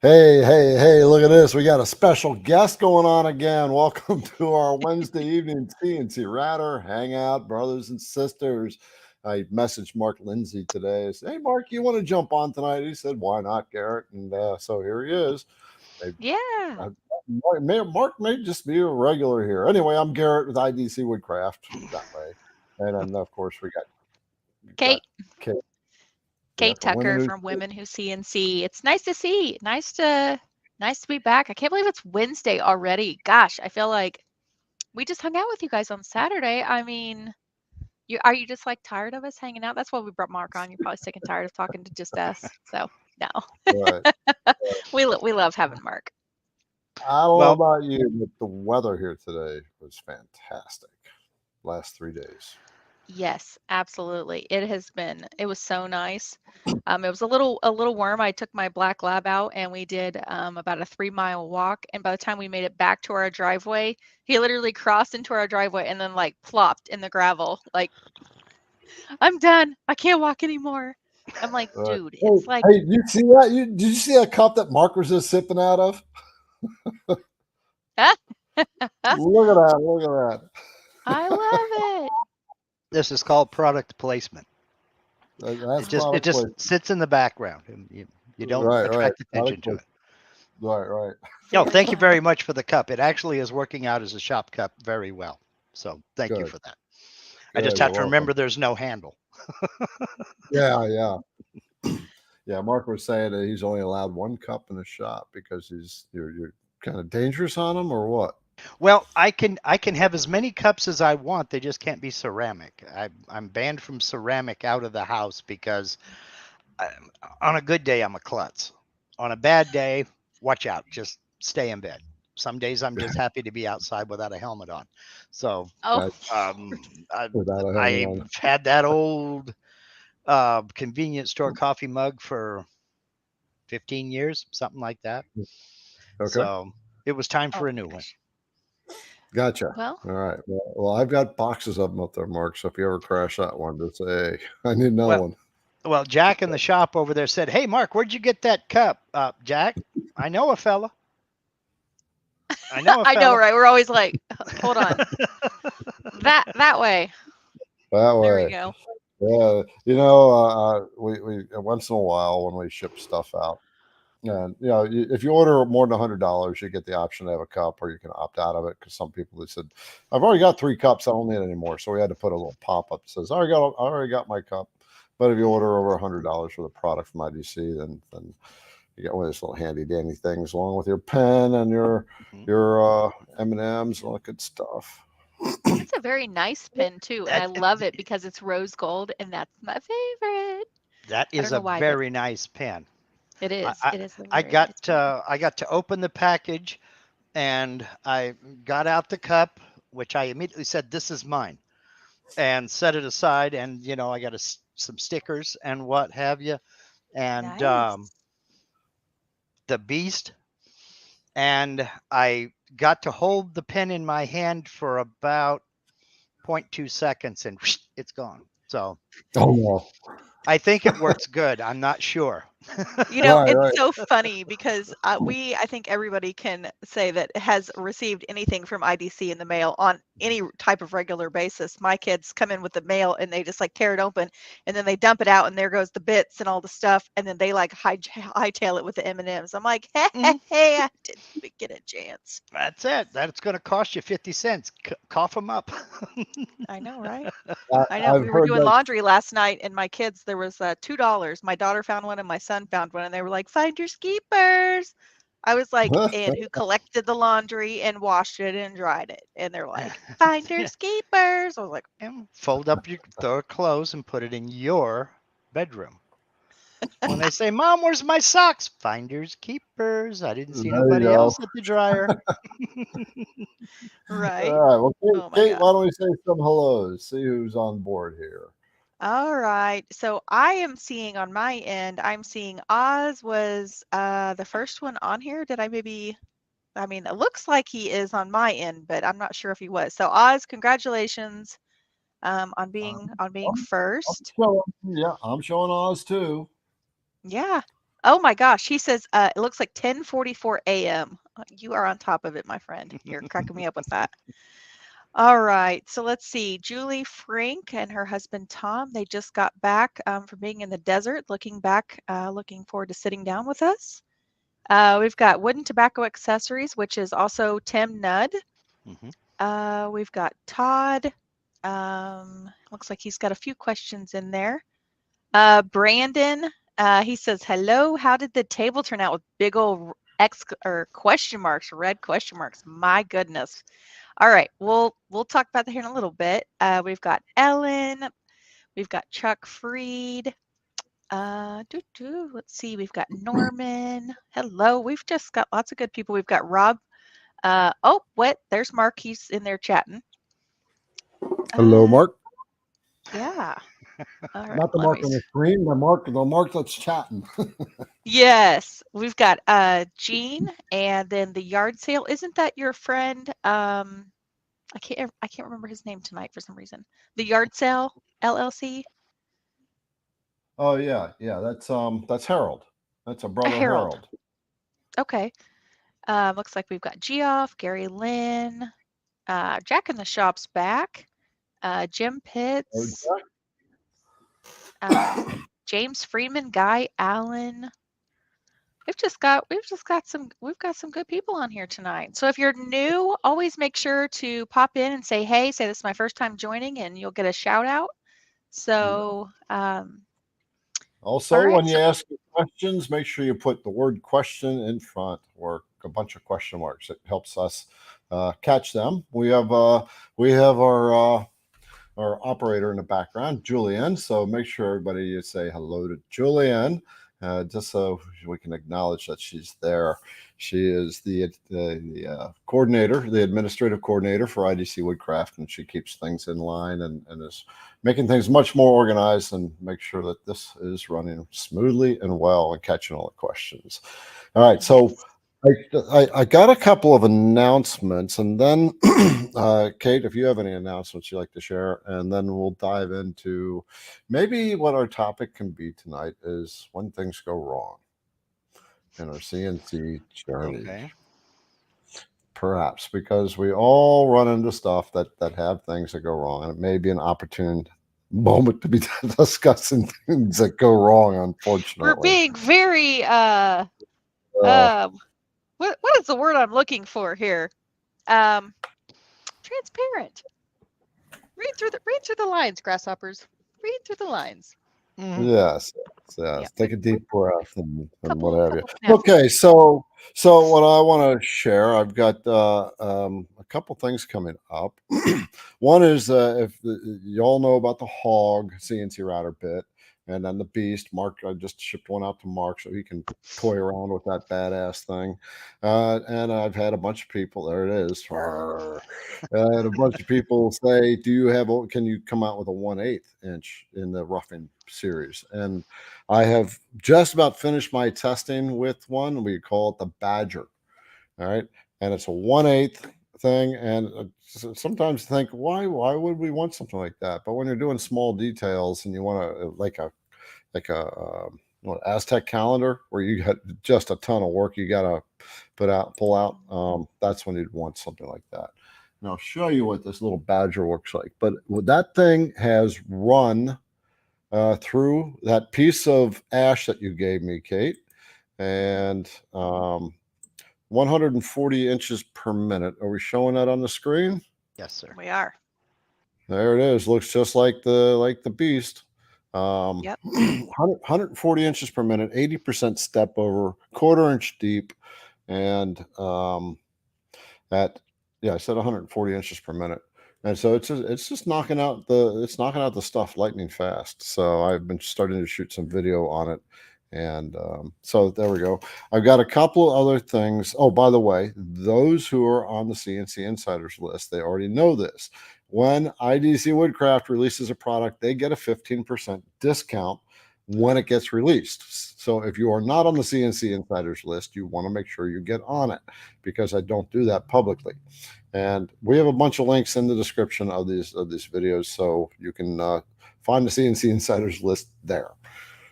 Hey, hey, hey, look at this. We got a special guest going on again. Welcome to our Wednesday evening CNC Ratter Hangout, brothers and sisters. I messaged Mark Lindsay today. I said, hey, Mark, you want to jump on tonight? He said, why not, Garrett? And so here he is. Maybe, Yeah. uh, Mark may just be a regular here. Anyway, I'm Garrett with IDC Woodcraft that way. And then, of course, we got Kate. Kate, yeah, Kate from Women Tucker Who. from Women Who CNC. It's nice to see. Nice to be back. I can't believe it's Wednesday already. Gosh, I feel like we just hung out with you guys on Saturday. I mean, are you just like tired of us hanging out? That's why we brought Mark on. You're probably sick and tired of talking to just us. So no, Right. we love having Mark. I don't know Well, about you, but the weather here today was fantastic. Last 3 days. Yes, absolutely. It was so nice. It was a little warm. I took my black lab out and we did about a 3 mile walk. And by the time we made it back to our driveway, he literally crossed into our driveway and then like plopped in the gravel. Like, I'm done. I can't walk anymore. I'm like, dude, Hey, it's like, hey, you see that? Did you see that cup that Mark was just sipping out of? Look at that! Look at that! I love it. this is called product placement. That's It product just placement. sits in the background, and you don't Right, right. attract attention Product to it. placement. Right, right. No, Very thank you cool. very much for the cup. It actually is working out as a shop cup very well. So thank you Good, for that. I just good. have You're to welcome. remember there's no handle. Yeah, yeah, yeah. Mark was saying that he's only allowed one cup in the shop because you're kind of dangerous on him, or what? Well, I can have as many cups as I want. They just can't be ceramic. I'm banned from ceramic out of the house because I, on a good day I'm a klutz. On a bad day, watch out. Just stay in bed. Some days I'm just happy to be outside without a helmet on. So Oh, That um, I, without a helmet I've on. had that old convenience store coffee mug for 15 years, something like that. Okay. So it was time oh for a my new one. gosh. Gotcha. Well, All right. Well, I've got boxes of them up there, Mark. So if you ever crash that one, just say, hey, I need another Well, one. well, Jack in the shop over there said, "Hey, Mark, where'd you get that cup?" Jack, I know a fella. I know a I know, fella. right? We're always like, hold on. That way. That There we way. go. Yeah. We once in a while when we ship stuff out, and if you order more than $100, you get the option to have a cup, or you can opt out of it because some people they said, I've already got 3 cups, I don't need any more. So we had to put a little pop up that says, I already got my cup. But if you order over $100 for the product from IDC, then you get one of those little handy dandy things along with your pen and your Mhm. your M and M's and all that good stuff. It's a very nice pen too, and I That love it because it's rose gold, and that's my favorite. that I is don't a know why, but very nice pen. it I, is. I It is a I very nice got pen. I got to open the package and I got out the cup, which I immediately said, "This is mine," and set it aside. And I got some stickers and what have you, and Nice. the beast. And I got to hold the pen in my hand for about 0.2 seconds, and it's gone. So Oh no. I think it works good. I'm not sure. You know, Right, it's right. so funny because I think everybody can say that has received anything from IDC in the mail on any type of regular basis. My kids come in with the mail and they just like tear it open and then they dump it out and there goes the bits and all the stuff and then they like hightail it with the M&Ms. I'm like, hey, hey, Mhm. hey, I didn't even get a chance. That's it. That's going to cost you 50 cents. Cough them up. I know, right? I, I know. I've We were heard doing that. laundry last night, and my kids, there was $2. My daughter found one, and my son found one, and they were like, "Find your keepers." I was like, "And who collected the laundry and washed it and dried it?" And they're like, "Finders keepers." I was like, And fold up your clothes and put it in your bedroom. When they say, "Mom, where's my socks?" Finders keepers. I didn't see There you nobody go. else at the dryer. All "Right." right. Well, Kate, Oh my Kate, gosh. why don't we say some hellos? See who's on board here. All right. So I am seeing on my end, I'm seeing Oz was the first one on here. Did I maybe I mean, it looks like he is on my end, but I'm not sure if he was. So Oz, congratulations on Um, being I'm, I'm first. showing, yeah, I'm showing Oz too. Yeah. Oh my gosh, he says it looks like 10:44 a.m. You are on top of it, my friend. You're cracking me up with that. All right, so let's see. Julie Frink and her husband Tom, they just got back from being in the desert, looking forward to sitting down with us. We've got Wooden Tobacco Accessories, which is also Tim Nudd. We've got Todd. Looks like he's got a few questions in there. Brandon, he says, hello, how did the table turn out with big old question marks, red question marks? My goodness. All right, we'll talk about that here in a little bit. We've got Ellen, we've got Chuck Freed. Let's see, we've got Norman. Hello, we've just got lots of good people. We've got Rob. There's Mark. He's in there chatting. Hello, Mark. Yeah. All right, Not the mark on the screen, the mark that's chatting. Yes, we've got Jean, and then the yard sale. Isn't that your friend? I can't remember his name tonight for some reason. The Yard Sale LLC. Oh yeah, that's Harold. That's a brother Harold. Okay. Looks like we've got Geoff, Gary Lynn, Jack in the Shop's back, Jim Pitts, James Freeman, Guy Allen. We've got some good people on here tonight. So if you're new, always make sure to pop in and say, hey, say this is my first time joining, and you'll get a shout out. So also, when you ask questions, make sure you put the word question in front or a bunch of question marks. It helps us catch them. We have our operator in the background, Julianne. So make sure everybody you say hello to Julianne, just so we can acknowledge that she's there. She is the coordinator, the administrative coordinator for IDC Woodcraft, and she keeps things in line and is making things much more organized and make sure that this is running smoothly and well and catching all the questions. All right, so I got a couple of announcements, and then Kate, if you have any announcements you'd like to share, and then we'll dive into maybe what our topic can be tonight is when things go wrong in our CNC journey. Okay. Perhaps because we all run into stuff that have things that go wrong, and it may be an opportune moment to be discussing things that go wrong, unfortunately. We're being very what is the word I'm looking for here? Transparent. Read through the lines, grasshoppers. Read through the lines. Yes. Yep. Take a deep breath and what have you. Okay, so what I want to share, I've got a couple things coming up. One is if you all know about the Hog CNC router bit, and then the Beast. Mark, I just shipped one out to Mark so he can toy around with that badass thing. And I've had a bunch of people, there it is. And a bunch of people say, can you come out with a 1/8 inch in the roughing series? And I have just about finished my testing with one. We call it the Badger. All right. And it's a 1/8 thing. And sometimes think, why would we want something like that? But when you're doing small details and you want to like a Aztec calendar where you got just a ton of work you got to pull out, that's when you'd want something like that. And I'll show you what this little Badger looks like. But that thing has run through that piece of ash that you gave me, Kate, and 140 inches per minute. Are we showing that on the screen? Yes, sir. We are. There it is. Looks just like the Beast. 140 inches per minute, 80% step over, 1/4 inch deep, and I said 140 inches per minute. And so it's just knocking out the stuff lightning fast. So I've been starting to shoot some video on it. And so there we go. I've got a couple of other things. Oh, by the way, those who are on the CNC Insiders list, they already know this. When IDC Woodcraft releases a product, they get a 15% discount when it gets released. So if you are not on the CNC Insiders list, you want to make sure you get on it, because I don't do that publicly. And we have a bunch of links in the description of these videos, so you can find the CNC Insiders list there.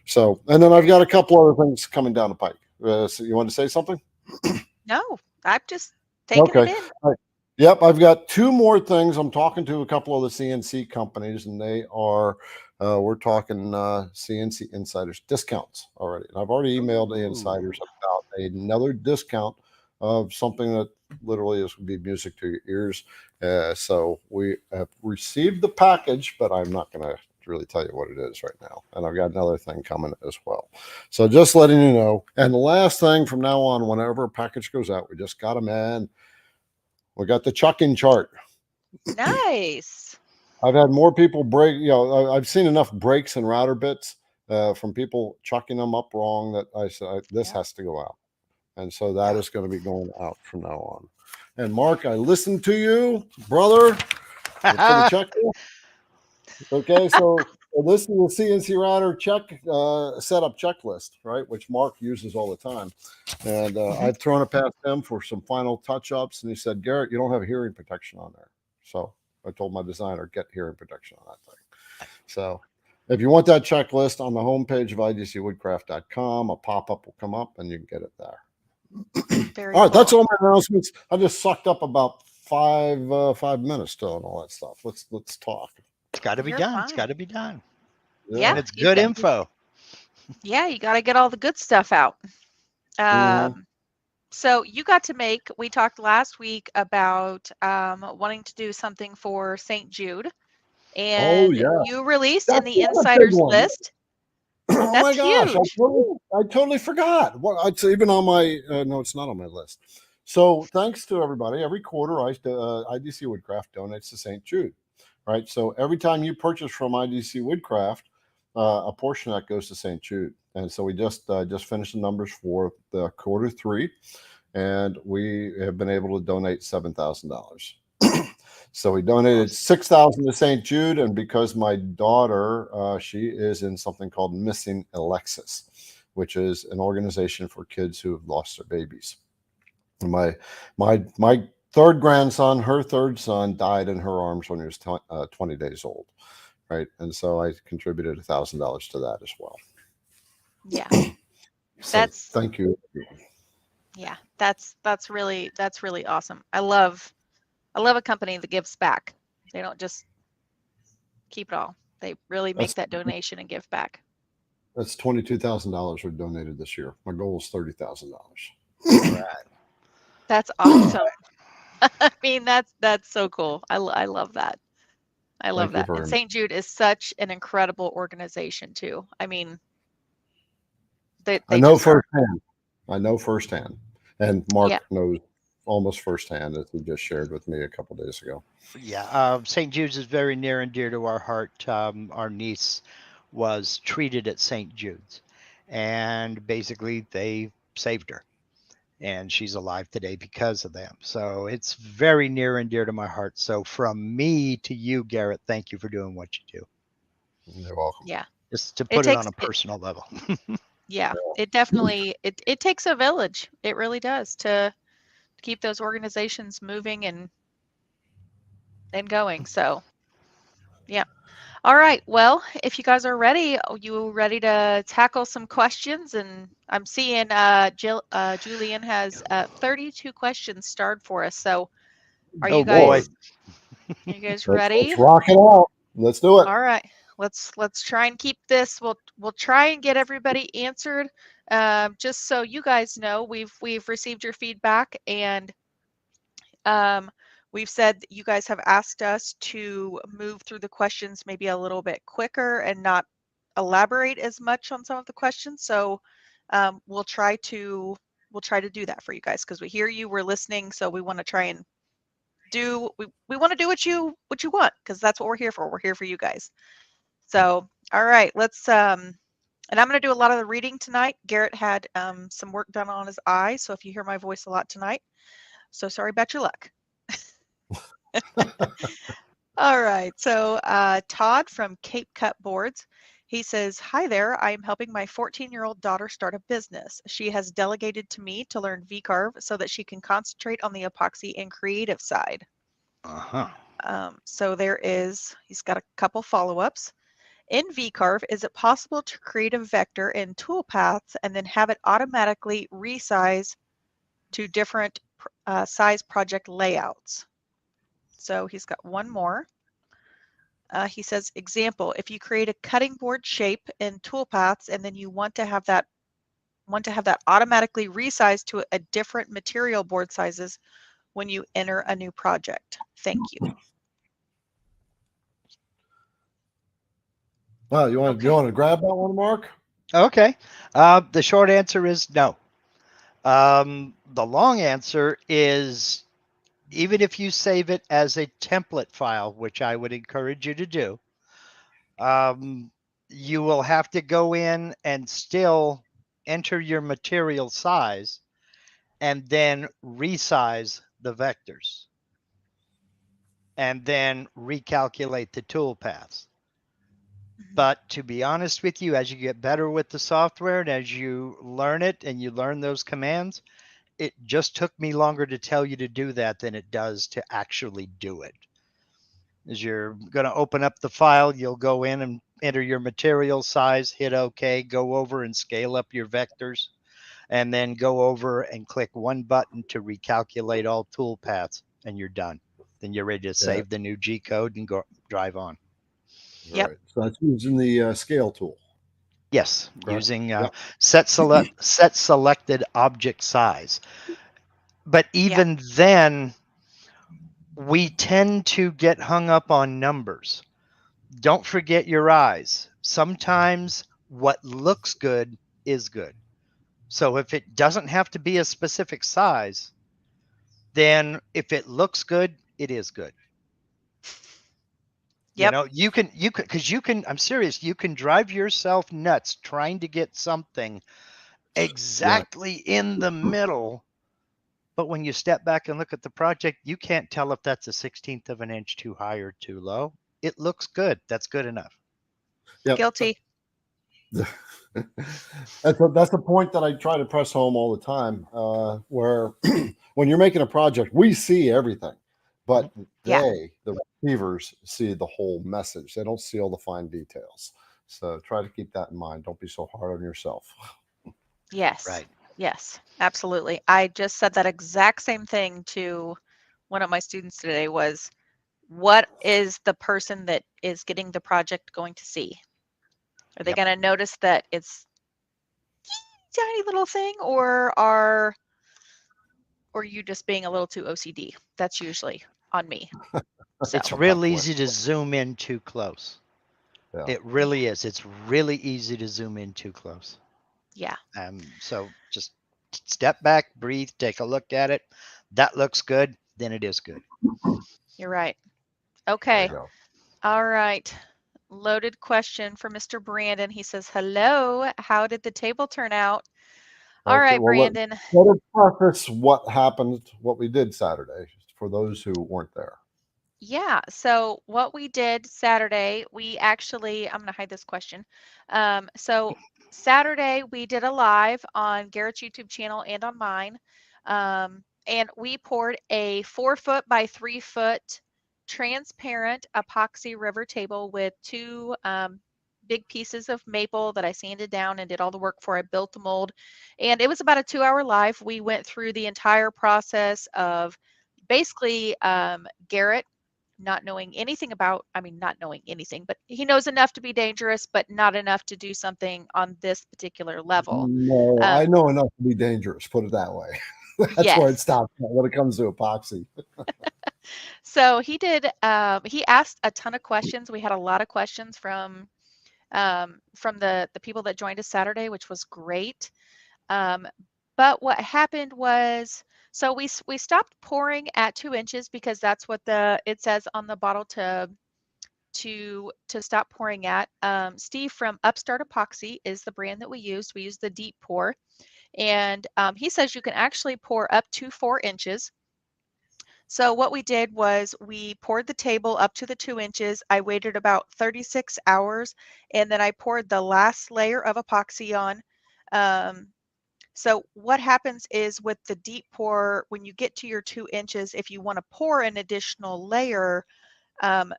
So, and then I've got a couple other things coming down the pike. So you want to say something? No, I'm just taking it Okay. in. Yep, I've got two more things. I'm talking to a couple of the CNC companies, and they are, we're talking CNC Insiders discounts already. And I've already emailed the Insiders about another discount of something that literally is going to be music to your ears. So we have received the package, but I'm not going to really tell you what it is right now. And I've got another thing coming as well. So just letting you know. And the last thing from now on, whenever a package goes out, we just got them in. We got the chucking chart. Nice. I've had more people break, I've seen enough breaks and router bits from people chucking them up wrong that I said, this has to go out. And so that is going to be going out from now on. And Mark, I listened to you, brother, for the check. Okay, so this is the CNC router setup checklist, right? Which Mark uses all the time. And I've thrown it past him for some final touch-ups, and he said, Garrett, you don't have hearing protection on there. So I told my designer, get hearing protection on that thing. So if you want that checklist on the homepage of idcwoodcraft.com, a pop-up will come up and you can get it there. Very All right, cool. that's all my announcements. I just sucked up about 5 minutes still and all that stuff. Let's talk. It's got to be You're done. It's fine. got to be done. Yeah, And it's good info. Yeah, you got to get all the good stuff out. So you got to make, we talked last week about wanting to do something for St. Jude, and you released in the insiders list. Oh That's my gosh, huge. I totally forgot. Well, it's even on my, no, it's not on my list. So thanks to everybody. Every quarter, IDC Woodcraft donates to St. Jude, right? So every time you purchase from IDC Woodcraft, a portion of that goes to St. Jude. And so we just finished the numbers for the quarter 3, and we have been able to donate $7,000. So we donated $6,000 to St. Jude, and because my daughter, she is in something called Missing Alexis, which is an organization for kids who have lost their babies. And my third grandson, her third son, died in her arms when he was 20 days old, right? And so I contributed $1,000 to that as well. Yeah, so thank you. Yeah, that's really awesome. I love a company that gives back. They don't just keep it all. They really make that donation and give back. That's $22,000 we donated this year. My goal is $30,000. Right. That's awesome. I mean, that's so cool. I love that. I love that. And St. Jude is such an incredible organization too. I mean, I know firsthand. I know firsthand. And Mark knows almost firsthand, as he just shared with me a couple days ago. Yeah, St. Jude's is very near and dear to our heart. Our niece was treated at St. Jude's, and basically they saved her, and she's alive today because of them. So it's very near and dear to my heart. So from me to you, Garrett, thank you for doing what you do. You're welcome. Yeah. Just to put it on a personal level. Yeah, it definitely, it takes a village. It really does to keep those organizations moving and going. So, yeah. All right. Well, if you guys are ready, you ready to tackle some questions? And I'm seeing Julian has 32 questions starred for us. So, are you guys ready? Let's rock it out. Let's do it. All right. Let's try and keep this. We'll try and get everybody answered. Just so you guys know, we've received your feedback, and we've said that you guys have asked us to move through the questions maybe a little bit quicker and not elaborate as much on some of the questions. So we'll try to do that for you guys, because we hear you, we're listening, so we want to try and do we want to do what you want, because that's what we're here for. We're here for you guys. So all right, let's and I'm going to do a lot of the reading tonight. Garrett had some work done on his eye, so if you hear my voice a lot tonight, so sorry about your luck. All right, so Todd from Cape Cut Boards, he says, hi there, I am helping my 14-year-old daughter start a business. She has delegated to me to learn V-carve so that she can concentrate on the epoxy and creative side. So he's got a couple follow-ups. In VCarve, is it possible to create a vector in toolpaths and then have it automatically resize to different size project layouts? So he's got one more. He says, example, if you create a cutting board shape in toolpaths and then you want to have that automatically resized to a different material board sizes when you enter a new project. Thank you. Well, you want to grab that one, Mark? Okay. The short answer is no. The long answer is even if you save it as a template file, which I would encourage you to do, you will have to go in and still enter your material size and then resize the vectors and then recalculate the tool paths. But to be honest with you, as you get better with the software and as you learn it and you learn those commands, it just took me longer to tell you to do that than it does to actually do it. As you're going to open up the file, you'll go in and enter your material size, hit OK, go over and scale up your vectors, and then go over and click one button to recalculate all tool paths, and you're done. Then you're ready to save the new G code and go drive on. Yep. Right. So that's using the scale tool. Yes, Correct. using set selected object size. But even then, we tend to get hung up on numbers. Don't forget your eyes. Sometimes what looks good is good. So if it doesn't have to be a specific size, then if it looks good, it is good. Yep. You know, because I'm serious, you can drive yourself nuts trying to get something exactly in the middle. But when you step back and look at the project, you can't tell if that's a 1/16 of an inch too high or too low. It looks good. That's good enough. Yep. Guilty. That's the point that I try to press home all the time, where when you're making a project, we see everything, but the receivers, see the whole message. They don't see all the fine details. So try to keep that in mind. Don't be so hard on yourself. Yes. Right. Yes, absolutely. I just said that exact same thing to one of my students today was, what is the person that is getting the project going to see? Are they going to notice that it's tiny little thing, or are you just being a little too OCD? That's usually on me. So It's real easy to zoom in too close. Yeah. It really is. It's really easy to zoom in too close. Yeah. So just step back, breathe, take a look at it. That looks good, then it is good. You're right. Okay. There you go. All right. Loaded question for Mr. Brandon. He says, hello, how did the table turn out? All right, well, Brandon. Let us preface what happened, what we did Saturday for those who weren't there. Yeah, so what we did Saturday, we actually, I'm going to hide this question. So Saturday, we did a live on Garrett's YouTube channel and on mine. And we poured a 4-foot by 3-foot transparent epoxy river table with 2 big pieces of maple that I sanded down and did all the work for. I built the mold, and it was about a 2-hour live. We went through the entire process of basically Garrett not knowing anything not knowing anything, but he knows enough to be dangerous, but not enough to do something on this particular level. No, I know enough to be dangerous, put it that way. That's where it stops when it comes to epoxy. So he did, he asked a ton of questions. We had a lot of questions from the people that joined us Saturday, which was great. But what happened was, so we stopped pouring at 2 inches because that's what it says on the bottle to stop pouring at. Steve from Upstart Epoxy is the brand that we used. We used the deep pour, and he says you can actually pour up to 4 inches. So what we did was we poured the table up to the 2 inches. I waited about 36 hours, and then I poured the last layer of epoxy on. So what happens is with the deep pour, when you get to your 2 inches, if you want to pour an additional layer,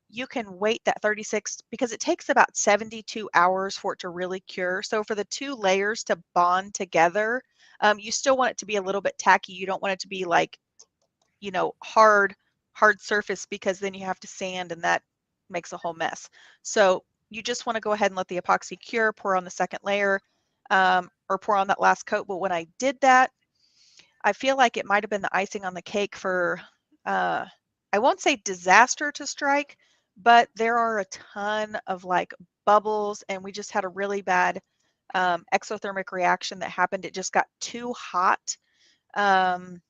you can wait that 36 because it takes about 72 hours for it to really cure. So for the 2 layers to bond together, you still want it to be a little bit tacky. You don't want it to be like, hard surface, because then you have to sand and that makes a whole mess. So you just want to go ahead and let the epoxy cure, pour on the second layer, or pour on that last coat. But when I did that, I feel like it might have been the icing on the cake for, I won't say disaster to strike, but there are a ton of like bubbles, and we just had a really bad exothermic reaction that happened. It just got too hot. Um,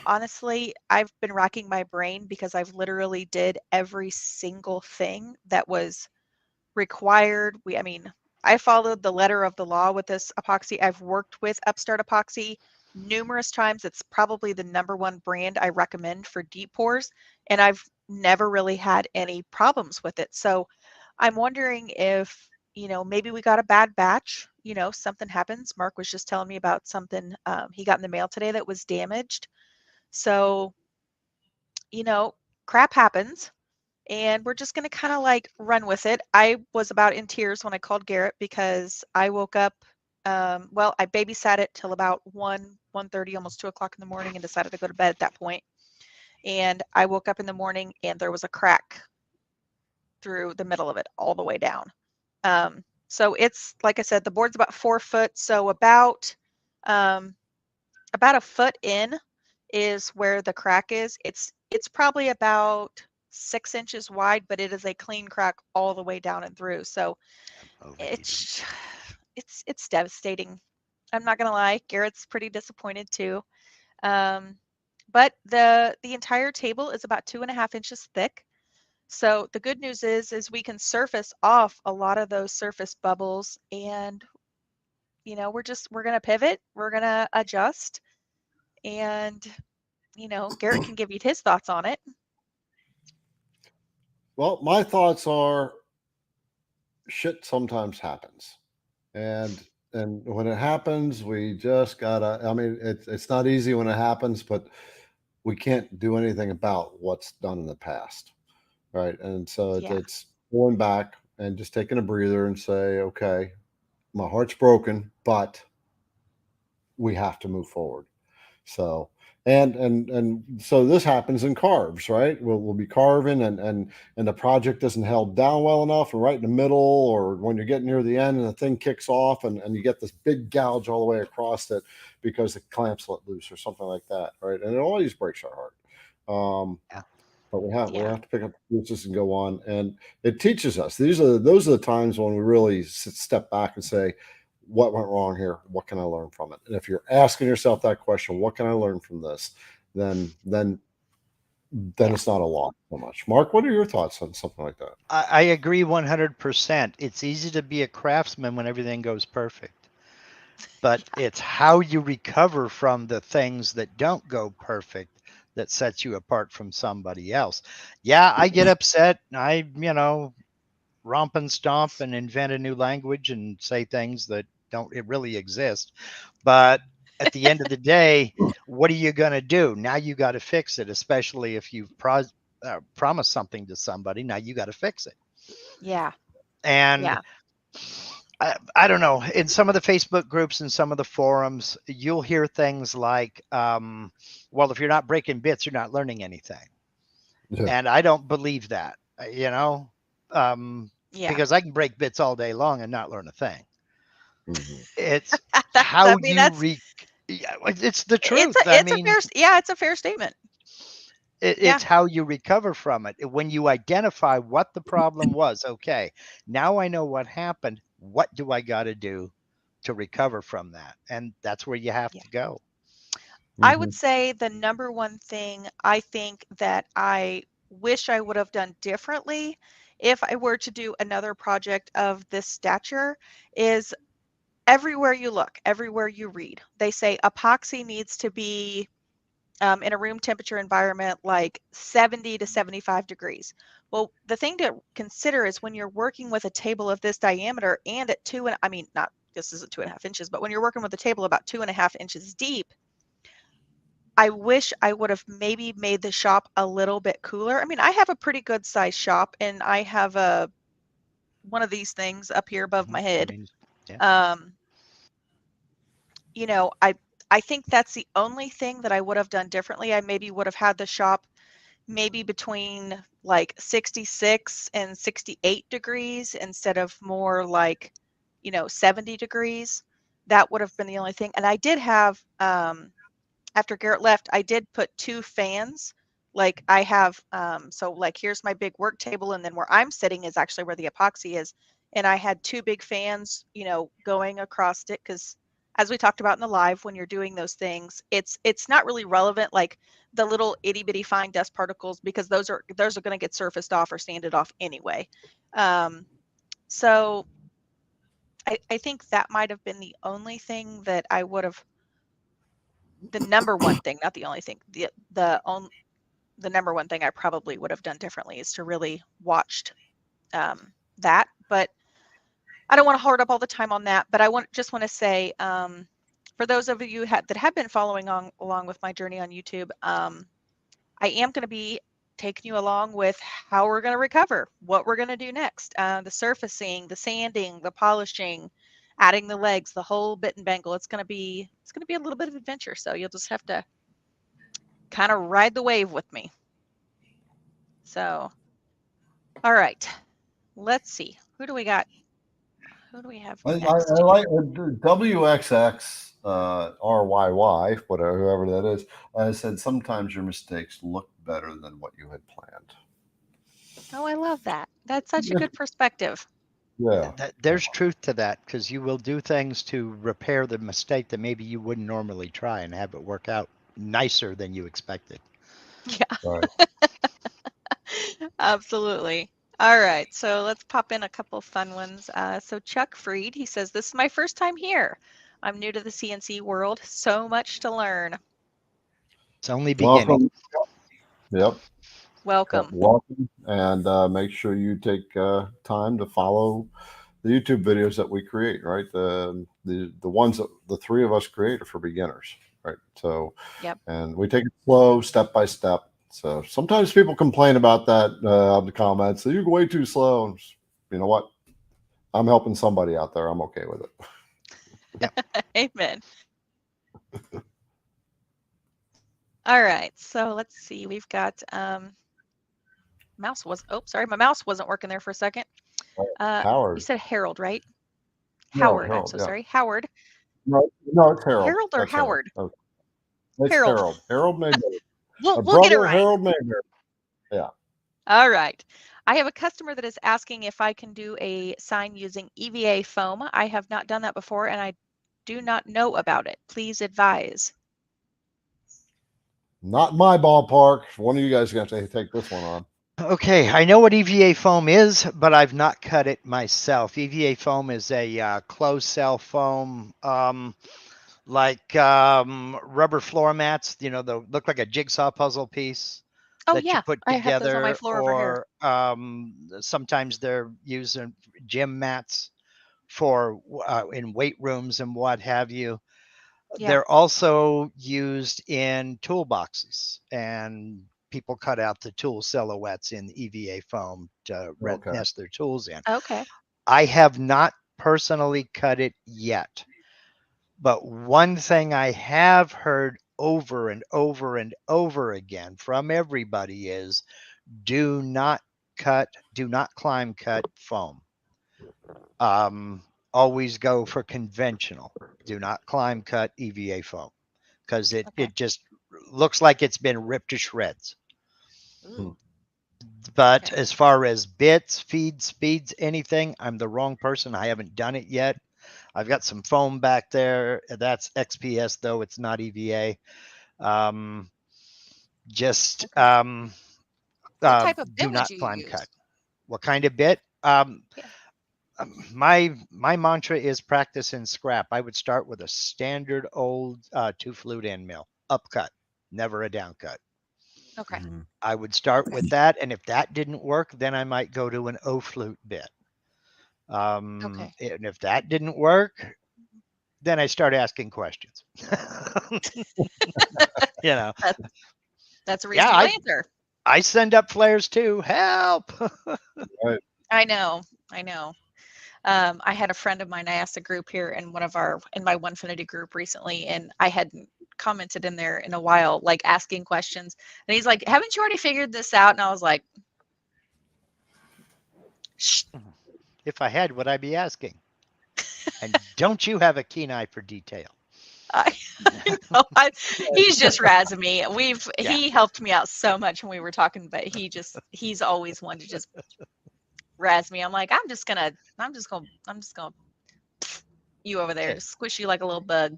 honestly, I've been racking my brain because I've literally did every single thing that was required. I followed the letter of the law with this epoxy. I've worked with Upstart Epoxy numerous times. It's probably the #1 brand I recommend for deep pours, and I've never really had any problems with it. So I'm wondering if, maybe we got a bad batch, something happens. Mark was just telling me about something he got in the mail today that was damaged. So, crap happens, and we're just going to kind of like run with it. I was about in tears when I called Garrett because I woke up, I babysat it till about 1:30, almost 2 o'clock in the morning, and decided to go to bed at that point. And I woke up in the morning and there was a crack through the middle of it all the way down. So it's, like I said, the board's about 4 foot. So um, about a foot in is where the crack is. It's probably about 6 inches wide, but it is a clean crack all the way down and through. So it's it's devastating. I'm not gonna lie. Garrett's pretty disappointed too. Um, but the entire table is about 2.5 inches thick. So the good news is we can surface off a lot of those surface bubbles, and we're gonna pivot, we're gonna adjust, and Garrett can give you his thoughts on it. Well, my thoughts are shit sometimes happens. And when it happens, we just gotta, I mean, it's not easy when it happens, but we can't do anything about what's done in the past. Right. And so Yeah. it's going back and just taking a breather and say, okay, my heart's broken, but we have to move forward. So, and so this happens in carves, right? We'll be carving, and the project isn't held down well enough, and right in the middle, or when you're getting near the end and the thing kicks off, and you get this big gouge all the way across it because the clamps let loose or something like that, right? And it always breaks our heart. Yeah. But we Yeah. have to pick up the pieces and go on, and it teaches us. Those are the times when we really step back and say, what went wrong here? What can I learn from it? And if you're asking yourself that question, what can I learn from this? Then Yeah. it's not a lot so much. Mark, what are your thoughts on something like that? I agree 100%. It's easy to be a craftsman when everything goes perfect, but it's how you recover from the things that don't go perfect that sets you apart from somebody else. Yeah, I get upset. I, romp and stomp and invent a new language and say things that don't really exist. But at the end of the day, what are you going to do? Now you got to fix it, especially if you've promised something to somebody. Now you got to fix it. Yeah. And Yeah. I don't know. In some of the Facebook groups and some of the forums, you'll hear things like, well, if you're not breaking bits, you're not learning anything. Yeah. And I don't believe that, Yeah. because I can break bits all day long and not learn a thing. Mm-hmm. It's That's, how I mean, you that's yeah, it's the it's truth. a I it's a mean, fair yeah, it's a fair statement. Yeah. it's how you recover from it. When you identify what the problem was, okay, now I know what happened. What do I got to do to recover from that? And that's where you have Yeah. to go. I Mm-hmm. would say the #1 thing I think that I wish I would have done differently if I were to do another project of this stature is everywhere you look, everywhere you read, they say epoxy needs to be in a room temperature environment like 70 to 75 degrees. Well, the thing to consider is when you're working with a table of this diameter and at not this isn't 2.5 inches, but when you're working with a table about 2.5 inches deep, I wish I would have maybe made the shop a little bit cooler. I mean, I have a pretty good sized shop, and I have one of these things up here above my head. Yeah. You know, I think that's the only thing that I would have done differently. I maybe would have had the shop maybe between like 66 and 68 degrees instead of more like, 70 degrees. That would have been the only thing. And I did have, after Garrett left, I did put 2 fans. Like I have, so like here's my big work table, and then where I'm sitting is actually where the epoxy is. And I had 2 big fans, going across it, because as we talked about in the live, when you're doing those things, it's not really relevant, like the little itty bitty fine dust particles, because those are going to get surfaced off or sanded off anyway. So I think that might have been the only thing that I would have, the number one thing, not the only thing, the number one thing I probably would have done differently is to really watched that. But I don't want to hold up all the time on that. But I just want to say, for those of you that have been following along with my journey on YouTube, I am going to be taking you along with how we're going to recover, what we're going to do next, the surfacing, the sanding, the polishing, adding the legs, the whole bit and bangle. It's going to be a little bit of adventure. So you'll just have to kind of ride the wave with me. So, all right, let's see. Who do we got? Who do we have I next? like WXX RYY, whatever, whoever that is. I said sometimes your mistakes look better than what you had planned. Oh, I love that. That's such a good perspective. Yeah. There's truth to that, because you will do things to repair the mistake that maybe you wouldn't normally try and have it work out nicer than you expected. Yeah. Right. Absolutely. All right, so let's pop in a couple fun ones. So Chuck Freed, he says, this is my first time here. I'm new to the CNC world. So much to learn. It's only beginning. Welcome. Yep. Welcome. Welcome. And make sure you take time to follow the YouTube videos that we create, right? The ones that the 3 of us create are for beginners, right? So, Yep. and we take it slow, step by step. So sometimes people complain about that in the comments. So you're way too slow. You know what? I'm helping somebody out there. I'm okay with it. Yep. Amen. All right, so let's see. We've got my mouse wasn't working there for a second. Howard. You said Harold, right? No, Howard. Harold, I'm so yeah. sorry. Howard. No, it's Harold. Harold or That's Howard? Harold. Okay. It's Harold. Harold. Harold Mayberry. We'll brother, get it right. Harold Mayberry. Yeah. All right. I have a customer that is asking if I can do a sign using EVA foam. I have not done that before, and I do not know about it. Please advise. Not my ballpark. One of you guys is going to have to take this one on. Okay, I know what EVA foam is, but I've not cut it myself. EVA foam is a closed cell foam, like rubber floor mats. They look like a jigsaw puzzle piece Oh that yeah, you put I have those on my together, floor over here. or sometimes they're using gym mats for in weight rooms and what have you. Yeah. They're also used in toolboxes, and people cut out the tool silhouettes in EVA foam to nest their tools in. Okay. I have not personally cut it yet, but one thing I have heard over and over and over again from everybody is do not climb cut foam. Always go for conventional. Do not climb cut EVA foam, because it just looks like it's been ripped to shreds. Ooh. But as far as bits, feeds, speeds, anything, I'm the wrong person. I haven't done it yet. I've got some foam back there. That's XPS, though. It's not EVA. What type of bit do not would you climb use? cut. What kind of bit? My mantra is practice and scrap. I would start with a standard old 2-flute end mill, upcut, never a downcut. Okay. I would start with that, and if that didn't work, then I might go to an O-flute bit. And if that didn't work, then I start asking questions. You know, That's a yeah, reasonable answer. I send up flares too. Help. Right. I know. I had a friend of mine. I asked a group here in my Onefinity group recently, and I hadn't commented in there in a while, like asking questions. And he's like, "Haven't you already figured this out?" And I was like, "Shh." If I had, would I be asking? And don't you have a keen eye for detail? No, he's just razzing me. He helped me out so much when we were talking, but he's always one to just razz me. I'm like, I'm just gonna you over there, squish you like a little bug.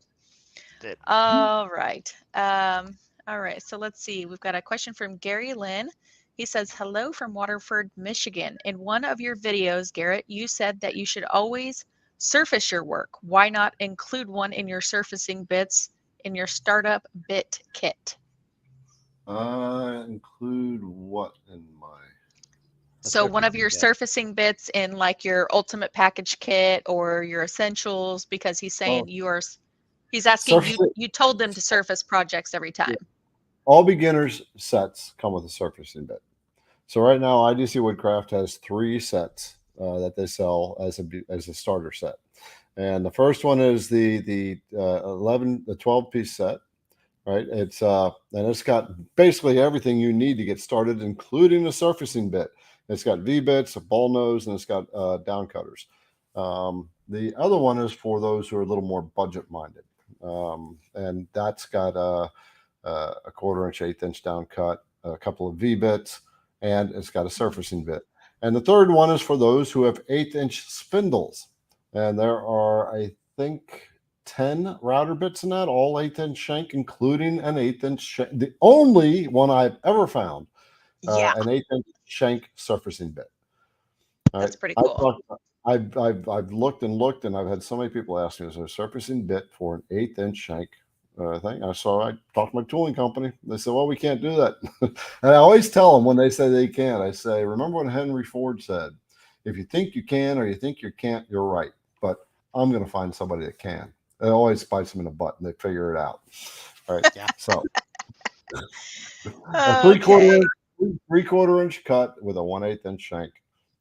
All right. All right. So let's see. We've got a question from Gary Lynn. He says, hello from Waterford, Michigan. In one of your videos, Garrett, you said that you should always surface your work. Why not include one in your surfacing bits in your startup bit kit? Include what in my? So one of your surfacing bits in like your ultimate package kit or your essentials, because he's saying he's asking you told them to surface projects every time. Yeah. All beginners sets come with a surfacing bit. So right now, IDC Woodcraft has 3 sets that they sell as a starter set, and the first one is the 12-piece set. Right, it's and it's got basically everything you need to get started, including the surfacing bit. It's got V-bits, a ball nose, and it's got down cutters. The other one is for those who are a little more budget-minded, and that's got a 1/4-inch, 1/8-inch down cut, a couple of V-bits, and it's got a surfacing bit. And the third one is for those who have 1/8-inch spindles, and there are, I think, 10 router bits in that, all 1/8-inch shank, including an 1/8-inch shank. The only one I've ever found, an 1/8-inch shank surfacing bit. That's pretty cool. I've looked and looked, and I've had so many people ask me, is there a surfacing bit for an 1/8-inch shank thing? I talked to my tooling company. They said, well, we can't do that. And I always tell them when they say they can't, I say, remember what Henry Ford said, if you think you can or you think you can't, you're right. But I'm going to find somebody that can. It always bites them in the butt, and they figure it out. All right. Yeah. So a 3/4-inch cut with a 1/8-inch shank.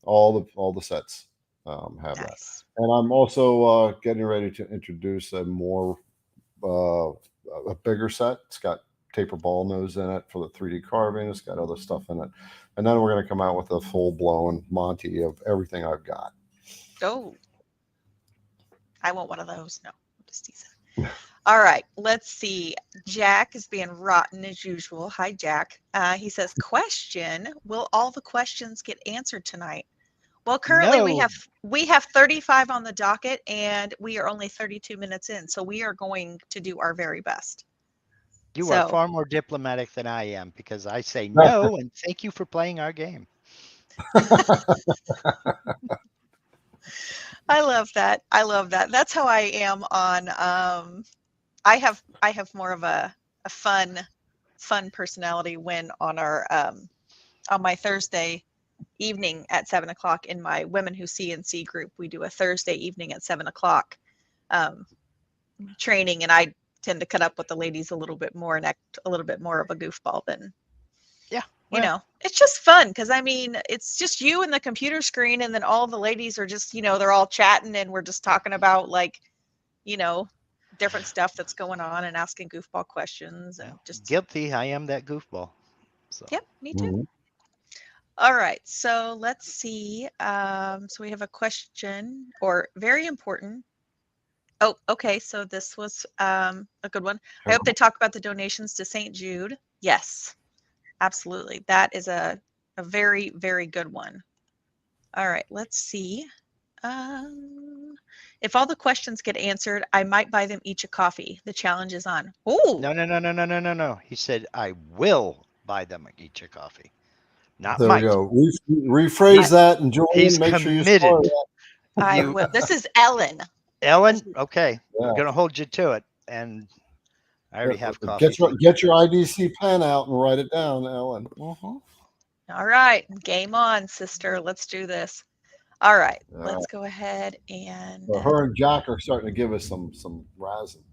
All the sets have that. And I'm also getting ready to introduce a bigger set. It's got taper ball nose in it for the 3D carving. It's got other stuff in it. And then we're going to come out with a full-blown Monty of everything I've got. Oh, I want one of those. No, just teasing. All right, let's see. Jack is being rotten as usual. Hi, Jack. He says, question, will all the questions get answered tonight? Well, currently we have 35 on the docket, and we are only 32 minutes in, so we are going to do our very best. You are far more diplomatic than I am, because I say no and thank you for playing our game. I love that. That's how I am on. I have more of a fun personality when on our on my Thursday evening at 7 o'clock in my Women Who CNC group. We do a Thursday evening at 7 o'clock training, and I tend to cut up with the ladies a little bit more and act a little bit more of a goofball than, you know, it's just fun because I mean, it's just you and the computer screen, and then all the ladies are just, they're all chatting, and we're just talking about like, different stuff that's going on and asking goofball questions and just guilty. I am that goofball. So. Yep, me too. Mm-hmm. All right, so let's see. So we have a question, or very important. Oh, okay. So this was a good one. I hope they talk about the donations to St. Jude. Yes, absolutely. That is a very, very good one. All right, let's see. If all the questions get answered, I might buy them each a coffee. The challenge is on. Oh. No. He said, I will buy them each a coffee. Not there might. We go. Rephrase that, and Julian, make sure you spell that. I will. This is Ellen. Ellen? Okay. Yeah. I'm going to hold you to it. And I already have coffee. Get your IDC pen out and write it down, Ellen. All right. Game on, sister. Let's do this. All right, All right. let's go ahead and So her and Jack are starting to give us some razzing.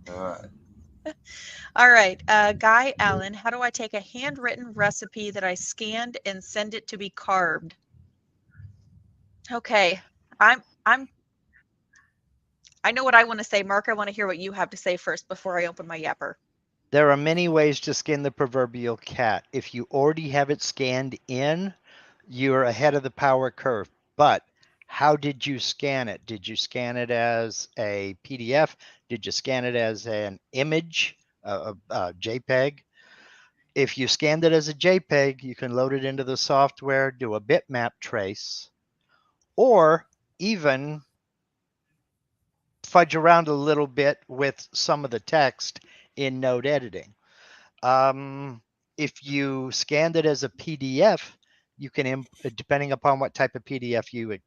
All right. all right, Guy Allen, how do I take a handwritten recipe that I scanned and send it to be carved? Okay, I know what I want to say. Mark, I want to hear what you have to say first before I open my yapper. There are many ways to skin the proverbial cat. If you already have it scanned in, you're ahead of the power curve. But how did you scan it? Did you scan it as a PDF? Did you scan it as an image, a JPEG? If you scanned it as a JPEG, you can load it into the software, do a bitmap trace, or even fudge around a little bit with some of the text in node editing. If you scanned it as a PDF, you can, depending upon what type of PDF you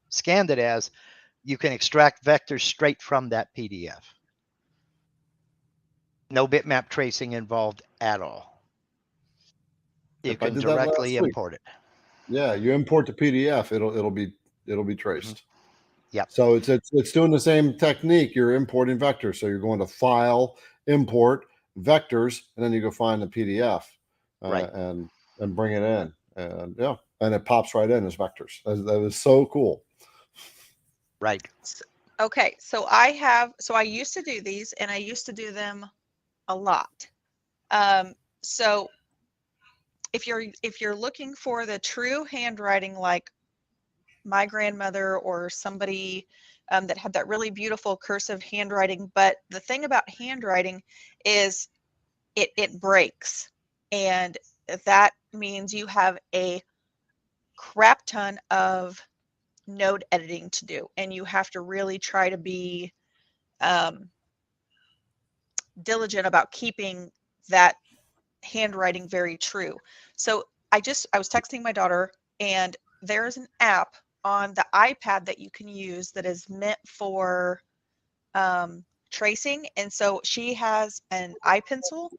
scanned it as, you can extract vectors straight from that PDF. No bitmap tracing involved at all. You Yep, I can did that directly last week. import it. Yeah, you import the PDF, it'll be traced. Yep. So it's doing the same technique. You're importing vectors. So you're going to File, Import, Vectors, and then you go find the PDF Right. and bring it in. And yeah, and it pops right in as vectors. That was so cool. Right. Okay, so I used to do these, and I used to do them a lot. So if you're looking for the true handwriting, like my grandmother or somebody that had that really beautiful cursive handwriting, but the thing about handwriting is it breaks, and that means you have a crap ton of node editing to do, and you have to really try to be diligent about keeping that handwriting very true. So I was texting my daughter, and there's an app on the iPad that you can use that is meant for tracing. And so she has an iPencil,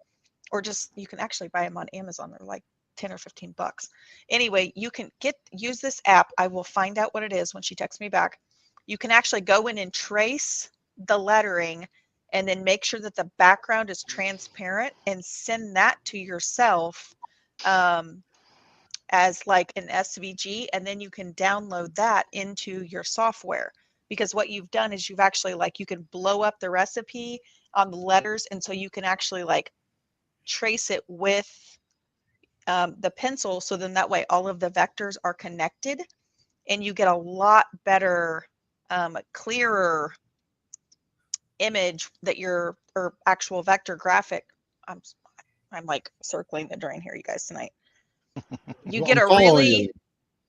or just you can actually buy them on Amazon. They're like 10 or 15 bucks. Anyway, you can use this app. I will find out what it is when she texts me back. You can actually go in and trace the lettering and then make sure that the background is transparent and send that to yourself as like an SVG, and then you can download that into your software. Because what you've done is you've actually, like, you can blow up the recipe on the letters, and so you can actually like trace it with the pencil, so then that way all of the vectors are connected and you get a lot better, clearer image that your, or actual vector graphic. I'm like circling the drain here, you guys, tonight. You Well, get I'm a following really you.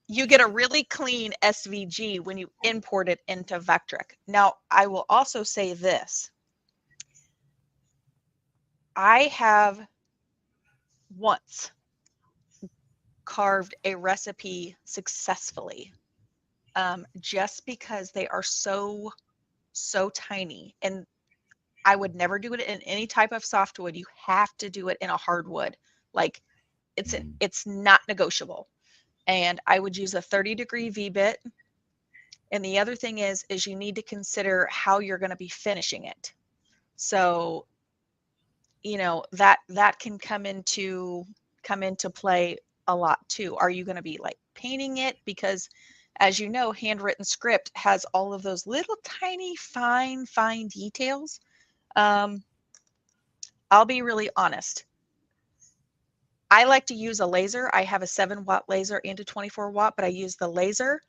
you get a really clean SVG when you import it into Vectric. Now, I will also say this. I have once carved a recipe successfully, just because they are so tiny, and I would never do it in any type of softwood. You have to do it in a hardwood. Like it's not negotiable. And I would use a 30-degree V-bit. And the other thing is you need to consider how you're going to be finishing it. So, you know, that can come into play a lot too. Are you going to be like painting it? Because as you know, handwritten script has all of those little tiny fine details. I'll be really honest. I like to use a laser. I have a 7-watt laser and a 24-watt, but I use the laser.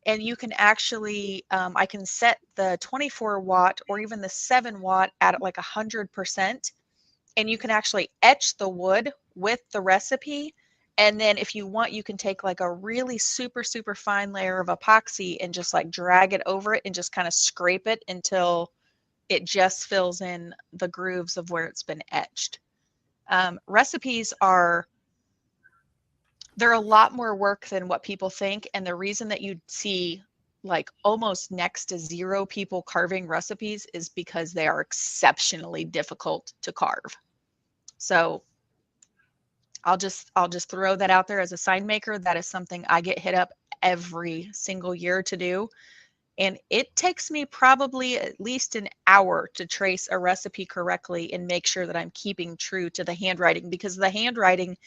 And you can actually, I can set the 24-watt or even the 7-watt at like 100%. And you can actually etch the wood with the recipe. And then if you want, you can take like a really super fine layer of epoxy and just like drag it over it and just kind of scrape it until it just fills in the grooves of where it's been etched. Recipes they're a lot more work than what people think. And the reason that you see like almost next to zero people carving recipes is because they are exceptionally difficult to carve. So I'll just throw that out there as a sign maker. That is something I get hit up every single year to do. And it takes me probably at least an hour to trace a recipe correctly and make sure that I'm keeping true to the handwriting, because the handwriting,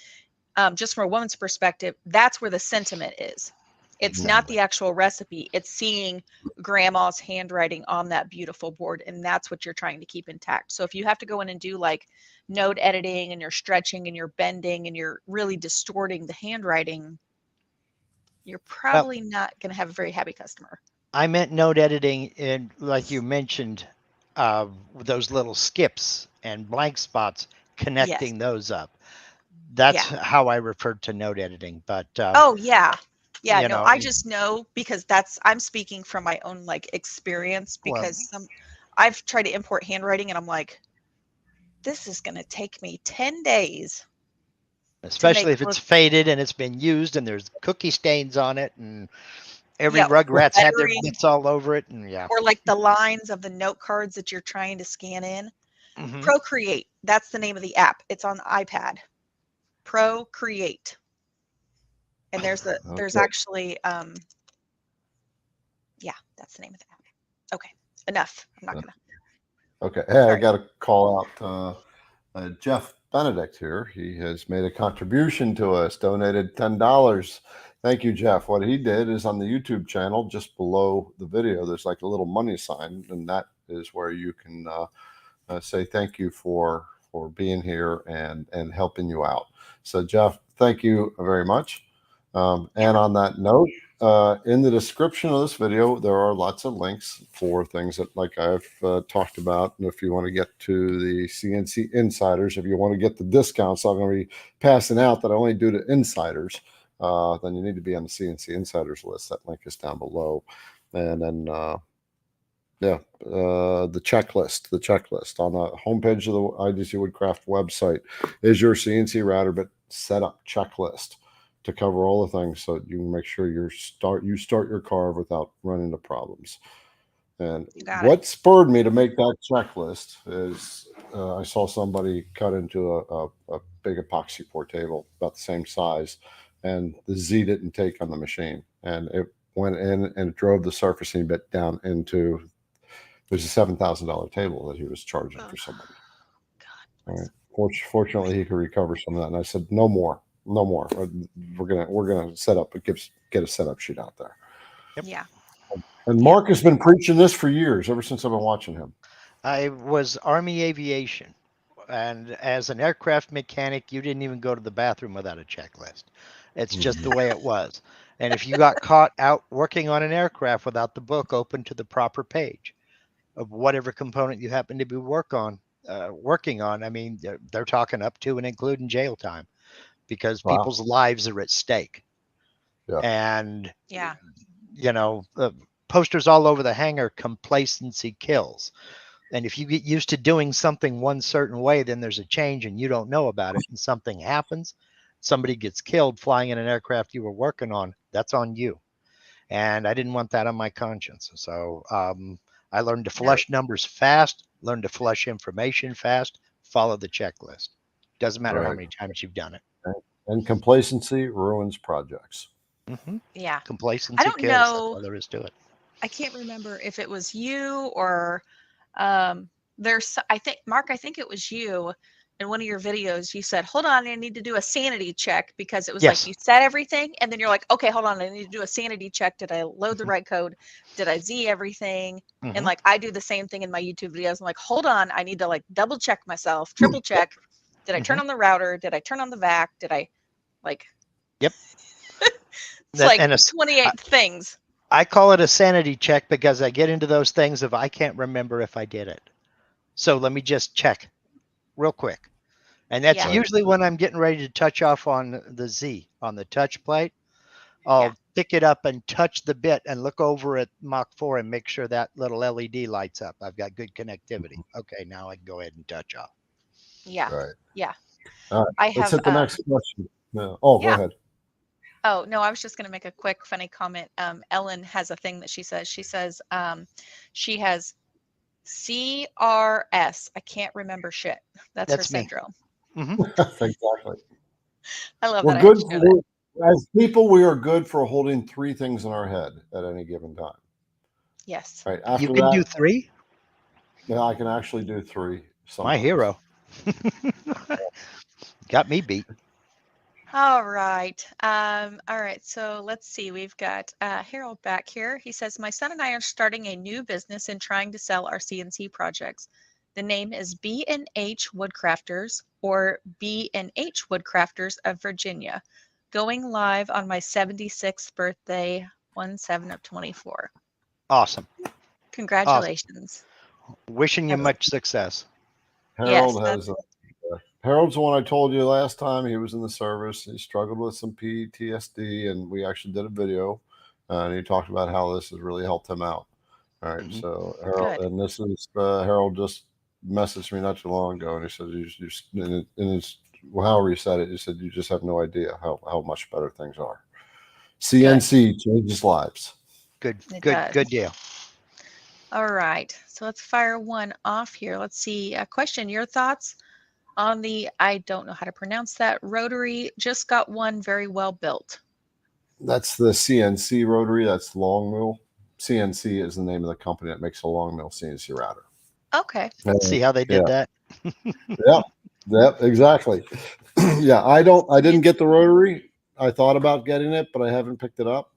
just from a woman's perspective, that's where the sentiment is. It's not the actual recipe. It's seeing grandma's handwriting on that beautiful board. And that's what you're trying to keep intact. So if you have to go in and do like note editing and you're stretching and you're bending and you're really distorting the handwriting, you're probably not going to have a very happy customer. I meant note editing, and like you mentioned, those little skips and blank spots, connecting those up. That's how I referred to note editing. But oh yeah, yeah. you No, know, I just know because I'm speaking from my own like experience, because I've tried to import handwriting and I'm like, this is going to take me 10 days. Especially if it's faded and it's been used and there's cookie stains on it, and every Rugrat's had their bits all over it, and or like the lines of the note cards that you're trying to scan in. Procreate, that's the name of the app. It's on the iPad. Procreate, and there's actually yeah, that's the name of the app. Okay, enough. I'm not gonna. Okay, hey, I got to call out Jeff Benedict here. He has made a contribution to us, donated $10. Thank you, Jeff. What he did is on the YouTube channel, just below the video, there's like a little money sign, and that is where you can say thank you for being here and helping you out. So, Jeff, thank you very much. And on that note, in the description of this video, there are lots of links for things that, like I've talked about. And if you want to get to the CNC Insiders, if you want to get the discounts I'm going to be passing out that I only do to insiders, then you need to be on the CNC Insiders list. That link is down below. And then, the checklist on the homepage of the IDC Woodcraft website is your CNC router bit setup checklist to cover all the things so you can make sure you start your carve without running into problems. And what spurred me to make that checklist is I saw somebody cut into a big epoxy pour table about the same size, and the Z didn't take on the machine, and it went in and it drove the surfacing bit down into, there's a $7,000 table that he was charging for somebody. All right. Fortunately, he could recover some of that, and I said, no more. We're gonna set up. Get a setup sheet out there. Yeah. And Mark has been preaching this for years, ever since I've been watching him. I was Army Aviation, and as an aircraft mechanic, you didn't even go to the bathroom without a checklist. It's just the way it was. And if you got caught out working on an aircraft without the book open to the proper page of whatever component you happen to be working on, I mean, they're talking up to and including jail time, because people's lives are at stake. And posters all over the hangar, complacency kills. And if you get used to doing something one certain way, then there's a change and you don't know about it, and something happens, somebody gets killed flying in an aircraft you were working on, that's on you. And I didn't want that on my conscience. So I learned to flush numbers fast, learned to flush information fast, follow the checklist. Doesn't matter how many times you've done it. And complacency ruins projects. Yeah. Complacency kills. That's all there is to it. I can't remember if it was you or Mark, I think it was you in one of your videos. You said, hold on, I need to do a sanity check, because it was like you said everything and then you're like, okay, hold on, I need to do a sanity check. Did I load the right code? Did I Z everything? And like I do the same thing in my YouTube videos. I'm like, hold on, I need to like double check myself, triple check. Did I turn on the router? Did I turn on the vac? Did I like it's like 28 things. I call it a sanity check because I get into those things if I can't remember if I did it. So let me just check real quick. And that's usually when I'm getting ready to touch off on the Z, on the touch plate. I'll pick it up and touch the bit and look over at Mach 4 and make sure that little LED lights up. I've got good connectivity. Okay, now I can go ahead and touch off. Yeah. Right. Yeah. All right. Let's hit the next question. Go ahead. Oh, no, I was just going to make a quick funny comment. Ellen has a thing that she says. She says she has CRS. I can't remember shit. That's her syndrome. Exactly. I love we're that. good. As people, we are good for holding 3 things in our head at any given time. Yes. Right. You After can do that, 3? yeah, I can actually do 3 My sometimes. hero. Got me beat. All right. All right. So let's see. We've got Harold back here. He says, my son and I are starting a new business and trying to sell our CNC projects. The name is B&H Woodcrafters, or B&H Woodcrafters of Virginia. Going live on my 76th birthday, 1/7 of 24. Awesome. Congratulations. Wishing you That's- much success. Harold Yes, has Harold's the one I told you last time. He was in the service. He struggled with some PTSD, and we actually did a video, and he talked about how this has really helped him out. All right, Mhm. so Harold, Good. and this is Harold just messaged me not too long ago, and he said, in his, well, however he said it, he said, you just have no idea how much better things are. CNC changes lives. Good, It good, does. good deal. All right. So let's fire one off here. Let's see. A question. Your thoughts on the, I don't know how to pronounce that, rotary? Just got one very well built. That's the CNC rotary. That's long mill. CNC is the name of the company that makes a long mill CNC router. Okay. See how they did that? Yep. Yep. Exactly. Yeah. I didn't get the rotary. I thought about getting it, but I haven't picked it up.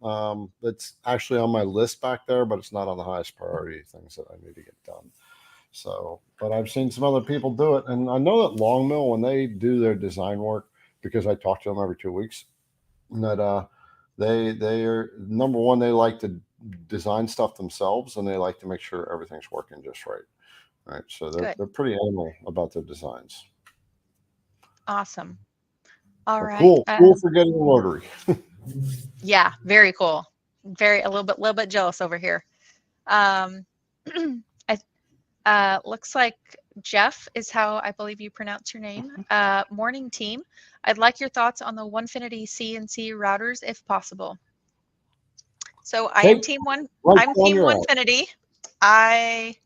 It's actually on my list back there, but it's not on the highest priority things that I need to get done. So, but I've seen some other people do it, and I know that long mill, when they do their design work, because I talk to them every 2 weeks, that they are, number one, they like to design stuff themselves, and they like to make sure everything's working just right. Right. So Good. they're pretty anal about their designs. Awesome. All But right. cool for getting a rotary. Yeah, very cool. Very a little bit jealous over here. I looks like Jeff is how I believe you pronounce your name. Morning team. I'd like your thoughts on the Onefinity CNC routers if possible. So I am Hey, team one. right I'm on team your end. Onefinity. I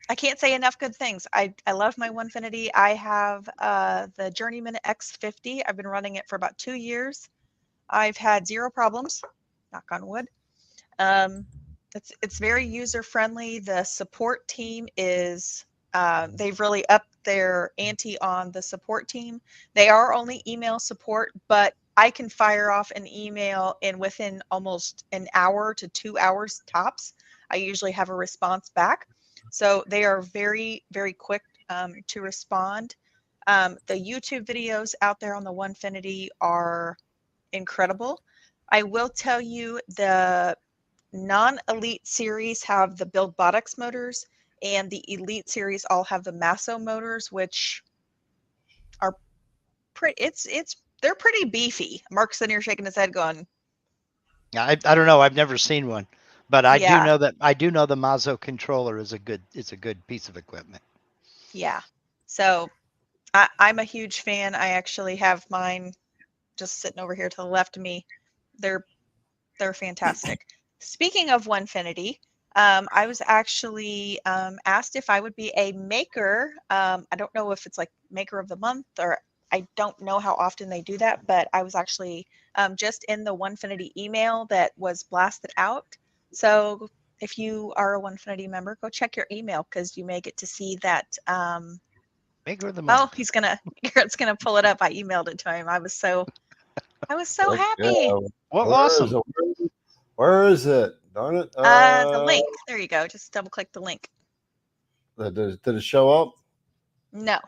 I can't say enough good things. I love my Onefinity. I have the Journeyman X50. I've been running it for about 2 years. I've had 0 problems, knock on wood. It's very user friendly. The support team is they've really upped their ante on the support team. They are only email support, but I can fire off an email in within almost an hour to 2 hours tops. I usually have a response back. So they are very, very quick to respond. The YouTube videos out there on the Onefinity are incredible. I will tell you the non-elite series have the Buildbotics motors, and the elite series all have the Masso motors, which are pretty. They're pretty beefy. Mark's sitting here shaking his head, going, I don't know. I've never seen one, but I do Yeah. know that the Mazo controller is a good piece of equipment. yeah. So I'm a huge fan. I actually have mine just sitting over here to the left of me. They're fantastic. Speaking of Onefinity, I was actually asked if I would be a maker. I don't know if it's like maker of the month, or I don't know how often they do that, but I was actually just in the Onefinity email that was blasted out. So if you are a Onefinity member, go check your email, because you may get to see that. Maker of the month. Oh, Garrett's gonna pull it up. I emailed it to him. I was so happy. Yeah. Well, Where awesome. is it? Where is it? Darn it. The link. There you go. Just double click the link. Did it show up? No.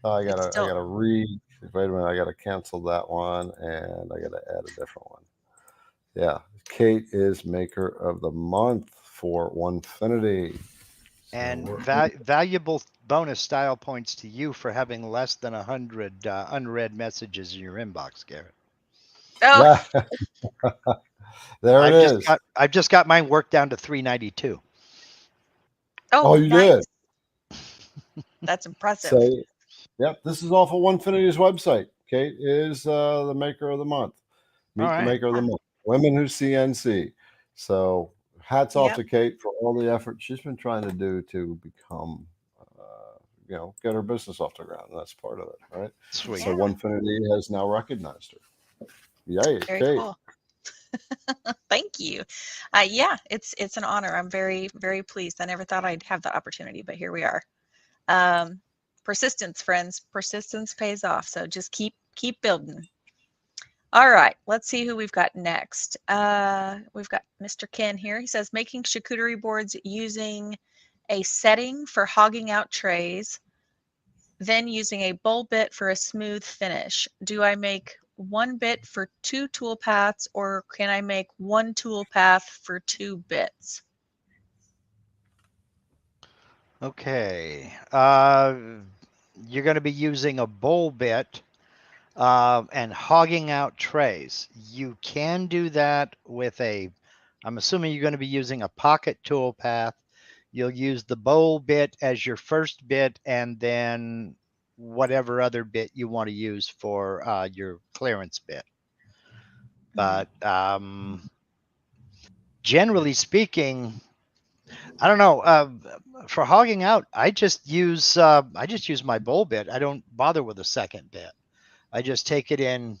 I It's gotta still- read. Wait a minute. I gotta cancel that one, and I gotta add a different one. Yeah, Kate is maker of the month for Onefinity. And valuable bonus style points to you for having less than 100 unread messages in your inbox, Garrett. Oh, Yeah. There it is. I've just got mine worked down to 392. Oh, you nice. did? That's impressive. So, yep, this is off of Onefinity's website. Kate is the maker of the month. Meet All the right. maker of the month. Women who CNC. So hats off Yep. to Kate for all the effort she's been trying to do to become, get her business off the ground. That's part of it, right? Sweet. So Yeah. Onefinity has now recognized her. Yay, Very Kate. cool. Thank you. Yeah, it's an honor. I'm very, very pleased. I never thought I'd have the opportunity, but here we are. Persistence, friends. Persistence pays off. So just keep building. All right, let's see who we've got next. We've got Mr. Ken here. He says, making charcuterie boards using a setting for hogging out trays, then using a bowl bit for a smooth finish. Do I make one bit for 2 tool paths, or can I make 1 tool path for 2 bits? Okay. You're going to be using a bowl bit and hogging out trays. You can do that with I'm assuming you're going to be using a pocket tool path. You'll use the bowl bit as your first bit, and then whatever other bit you want to use for your clearance bit. But generally speaking, I don't know. For hogging out, I just use my bowl bit. I don't bother with a second bit. I just take it in,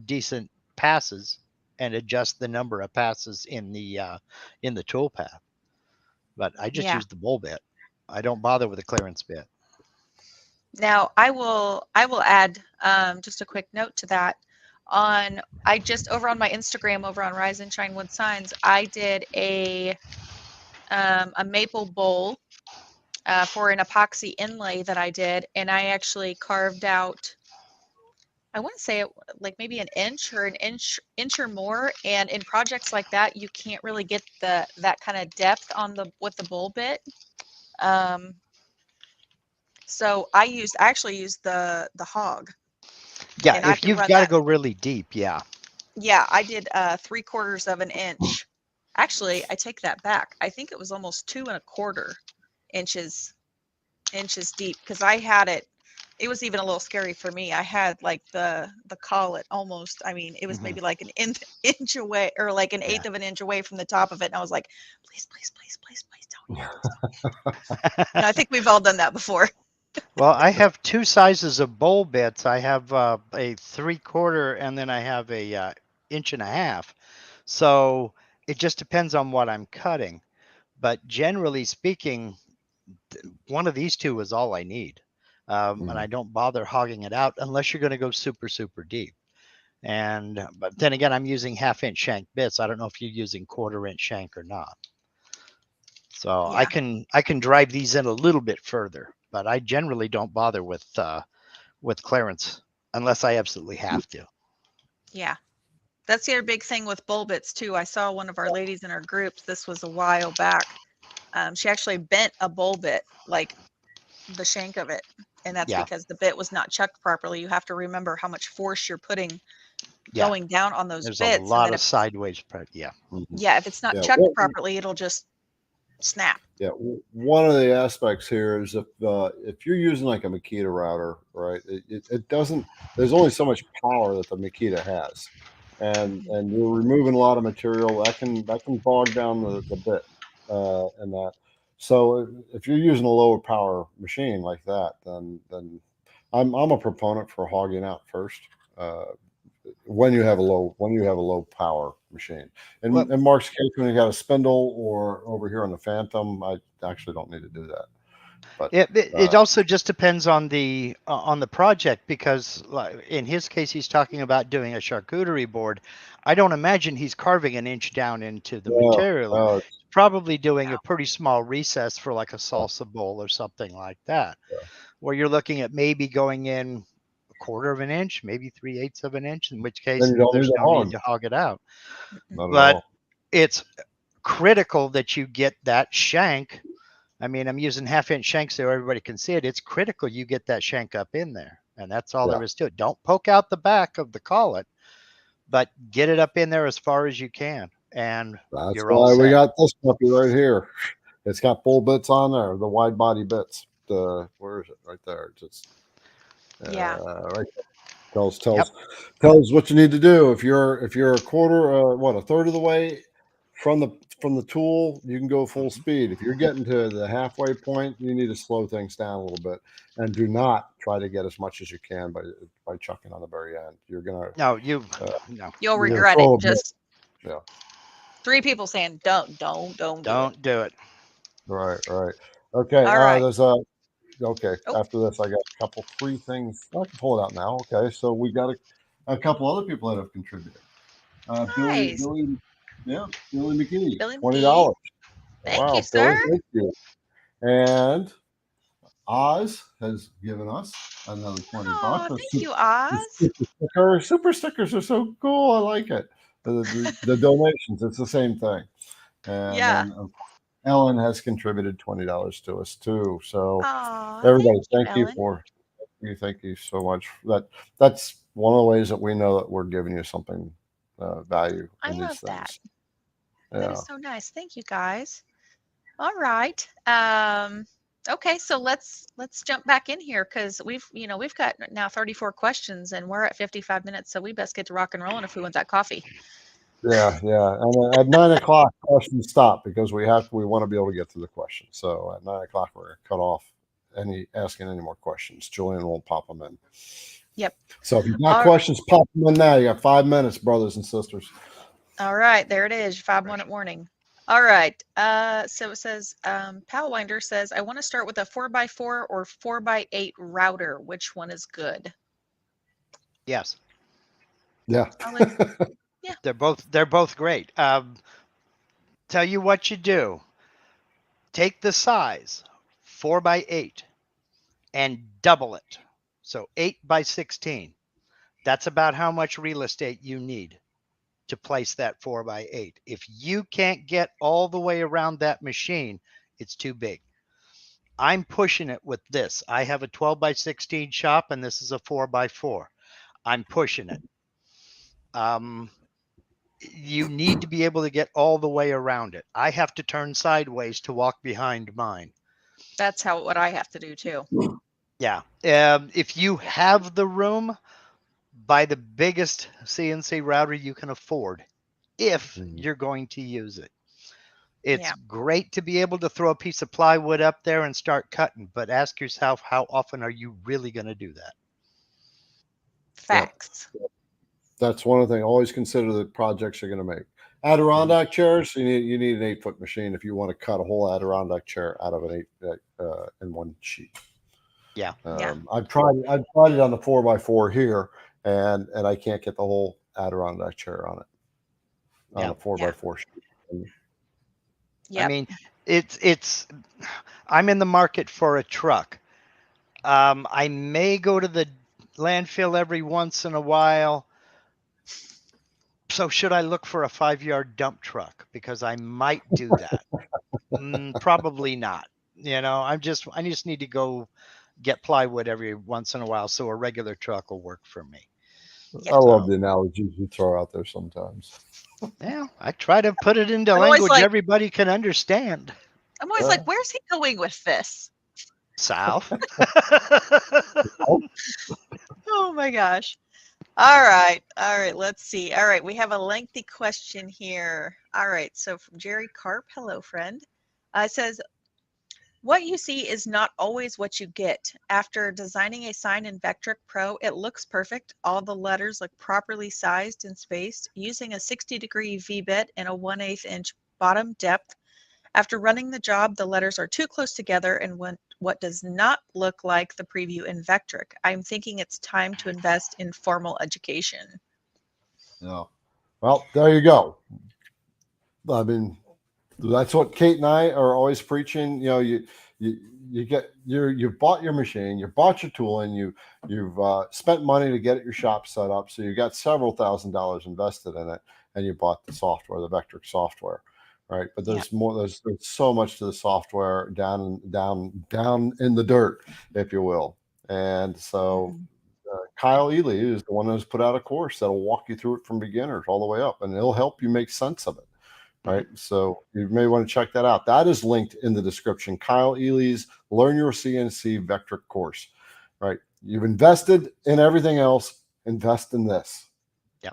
decent passes and adjust the number of passes in the tool path. But I just use the bowl bit. I don't bother with the clearance bit. Now I will add just a quick note to that. I just over on my Instagram over on Rise and Shine Wood Signs, I did a maple bowl for an epoxy inlay that I did, and I actually carved out, I want to say it like maybe an inch or inch or more. And in projects like that, you can't really get that kind of depth on with the bowl bit. So I actually used the hog. Yeah, if you've got to go really deep, yeah. Yeah, I did 3/4 of an inch. Actually, I take that back. I think it was almost 2 1/4 inches deep, because I had it. It was even a little scary for me. I had like the collet almost. I mean, it was maybe like an inch away, or like an eighth of an inch away from the top of it. And I was like, please, please, please, please, please don't hit. I think we've all done that before. Well, I have 2 sizes of bowl bits. I have a 3/4, and then I have a 1.5 inch. So it just depends on what I'm cutting. But generally speaking, one of these 2 is all I need. And I don't bother hogging it out unless you're going to go super, super deep. But then again, I'm using 1/2 inch shank bits. I don't know if you're using 1/4 inch shank or not. So yeah. I can drive these in a little bit further, but I generally don't bother with clearance unless I absolutely have to. Yeah. That's the other big thing with bowl bits too. I saw one of our ladies in our groups, this was a while back. She actually bent a bowl bit, like the shank of it. And that's because the bit was not chucked properly. You have to remember how much force you're putting going down on those bits. There's a lot of sideways. Yeah, if it's not chucked properly, it'll just snap. Yeah, one of the aspects here is if you're using like a Makita router, right? It doesn't. There's only so much power that the Makita has, and you're removing a lot of material that can bog down the bit and that. So if you're using a lower power machine like that, then I'm a proponent for hogging out first. When you have a low power machine. And in Mark's case, when you got a spindle, or over here on the Phantom, I actually don't need to do that. But it also just depends on the project, because in his case, he's talking about doing a charcuterie board. I don't imagine he's carving an inch down into the material. He's probably doing a pretty small recess for like a salsa bowl or something like that, where you're looking at maybe going in 1/4 inch, maybe 3/8 of an inch, in which case there's no need to hog it out. But it's critical that you get that shank. I mean, I'm using 1/2 inch shank so everybody can see it. It's critical you get that shank up in there, and that's all there is to it. Don't poke out the back of the collet, but get it up in there as far as you can, and that's why we got this puppy right here. It's got full bits on there, the wide body bits. Where is it? Right there. Just right there. Tells what you need to do. If you're a quarter, a third of the way from the tool, you can go full speed. If you're getting to the halfway point, you need to slow things down a little bit, and do not try to get as much as you can by chucking on the very end. You're gonna No, You'll you're gonna regret throw it. a bit. Just Yeah. 3 people saying don't do it. don't do it. Right. Okay. All right. There's okay. Oh. After this, I got three things. I can pull it out now. Okay. So we got a couple other people that have contributed. Nice. Billy McGee, Billy $20. Thank Wow, you, sir. Billy, thank you. And Oz has given us another $20. Oh, thank you, Oz. Super stickers are so cool. I like it. The donations, it's the same thing. And Yeah. then Ellen has contributed $20 to us too. So Aw, everybody, thank you, thank you so much. That's one of the ways that we know that we're giving you something value I in love these that. things. That Yeah. is so nice. Thank you, guys. All right. Okay, so let's jump back in here because we've got now 34 questions and we're at 55 minutes, so we best get to rock and rolling if we want that coffee. Yeah. And at 9 o'clock, questions stop because we want to be able to get to the questions. So at 9 o'clock, we're gonna cut off asking any more questions. Julian won't pop them in. Yep. So if you've got questions, pop them in now. You got 5 minutes, brothers and sisters. All right, there it is. 5-minute warning. All right. So it says, Palwinder says, I want to start with a 4x4 or 4x8 router. Which one is good? Yes. Yeah. Yeah. They're both great. Tell you what you do. Take the size 4x8 and double it. So 8x16. That's about how much real estate you need to place that 4x8. If you can't get all the way around that machine, it's too big. I'm pushing it with this. I have a 12x16 shop and this is a 4x4. I'm pushing it. You need to be able to get all the way around it. I have to turn sideways to walk behind mine. That's what I have to do too. Yeah. If you have the room, buy the biggest CNC router you can afford if you're going to use it. It's great to be able to throw a piece of plywood up there and start cutting, but ask yourself, how often are you really going to do that? Facts. Yep. That's one of the things. Always consider the projects you're going to make. Adirondack chairs, you need an 8-foot machine if you want to cut a whole Adirondack chair out of an 8 in one sheet. Yeah. I've tried it on the 4x4 here, and I can't get the whole Adirondack chair on it on a 4x4 sheet. Yeah. I mean, it's. I'm in the market for a truck. I may go to the landfill every once in a while. So should I look for a 5-yard dump truck? Because I might do that. Probably not. I just need to go get plywood every once in a while, so a regular truck will work for me. I love the analogies you throw out there sometimes. Yeah, I try to put it into language everybody can understand. I'm always like, where's he going with this? South. Oh my gosh. All right. Let's see. All right. We have a lengthy question here. All right. So from Jerry Karp, hello, friend. It says, what you see is not always what you get. After designing a sign in Vectric Pro, it looks perfect. All the letters look properly sized and spaced. Using a 60-degree V-bit and a 1/8 inch bottom depth. After running the job, the letters are too close together and what does not look like the preview in Vectric. I'm thinking it's time to invest in formal education. Yeah. Well, there you go. I mean, that's what Kate and I are always preaching. You've bought your machine, you bought your tool, and you've spent money to get your shop set up. So you got several $1,000s invested in it, and you bought the software, the Vectric software. Right, but there's more. There's so much to the software down in the dirt, if you will. And so, Kyle Ely is the one who's put out a course that'll walk you through it from beginners all the way up, and it'll help you make sense of it. Right, so you may want to check that out. That is linked in the description. Kyle Ely's Learn Your CNC Vectric course. Right, you've invested in everything else. Invest in this.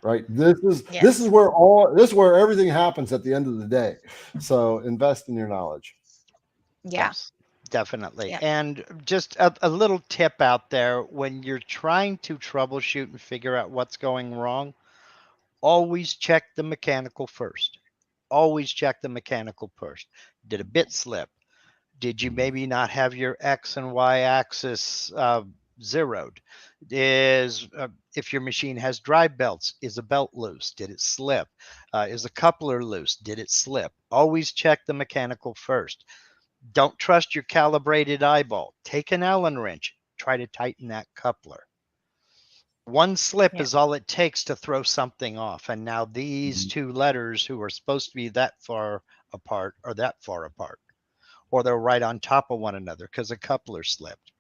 Right. This is Yes. where everything happens at the end of the day. So invest in your knowledge. Yeah. Yes, definitely. Yeah. And just a little tip out there, when you're trying to troubleshoot and figure out what's going wrong, always check the mechanical first. Always check the mechanical first. Did a bit slip? Did you maybe not have your X and Y axis zeroed? If your machine has drive belts, is a belt loose? Did it slip? Is a coupler loose? Did it slip? Always check the mechanical first. Don't trust your calibrated eyeball. Take an Allen wrench. Try to tighten that coupler. One slip Yeah. is all it takes to throw something off. And now these two letters who are supposed to be that far apart are that far apart, or they're right on top of one another because a coupler slipped.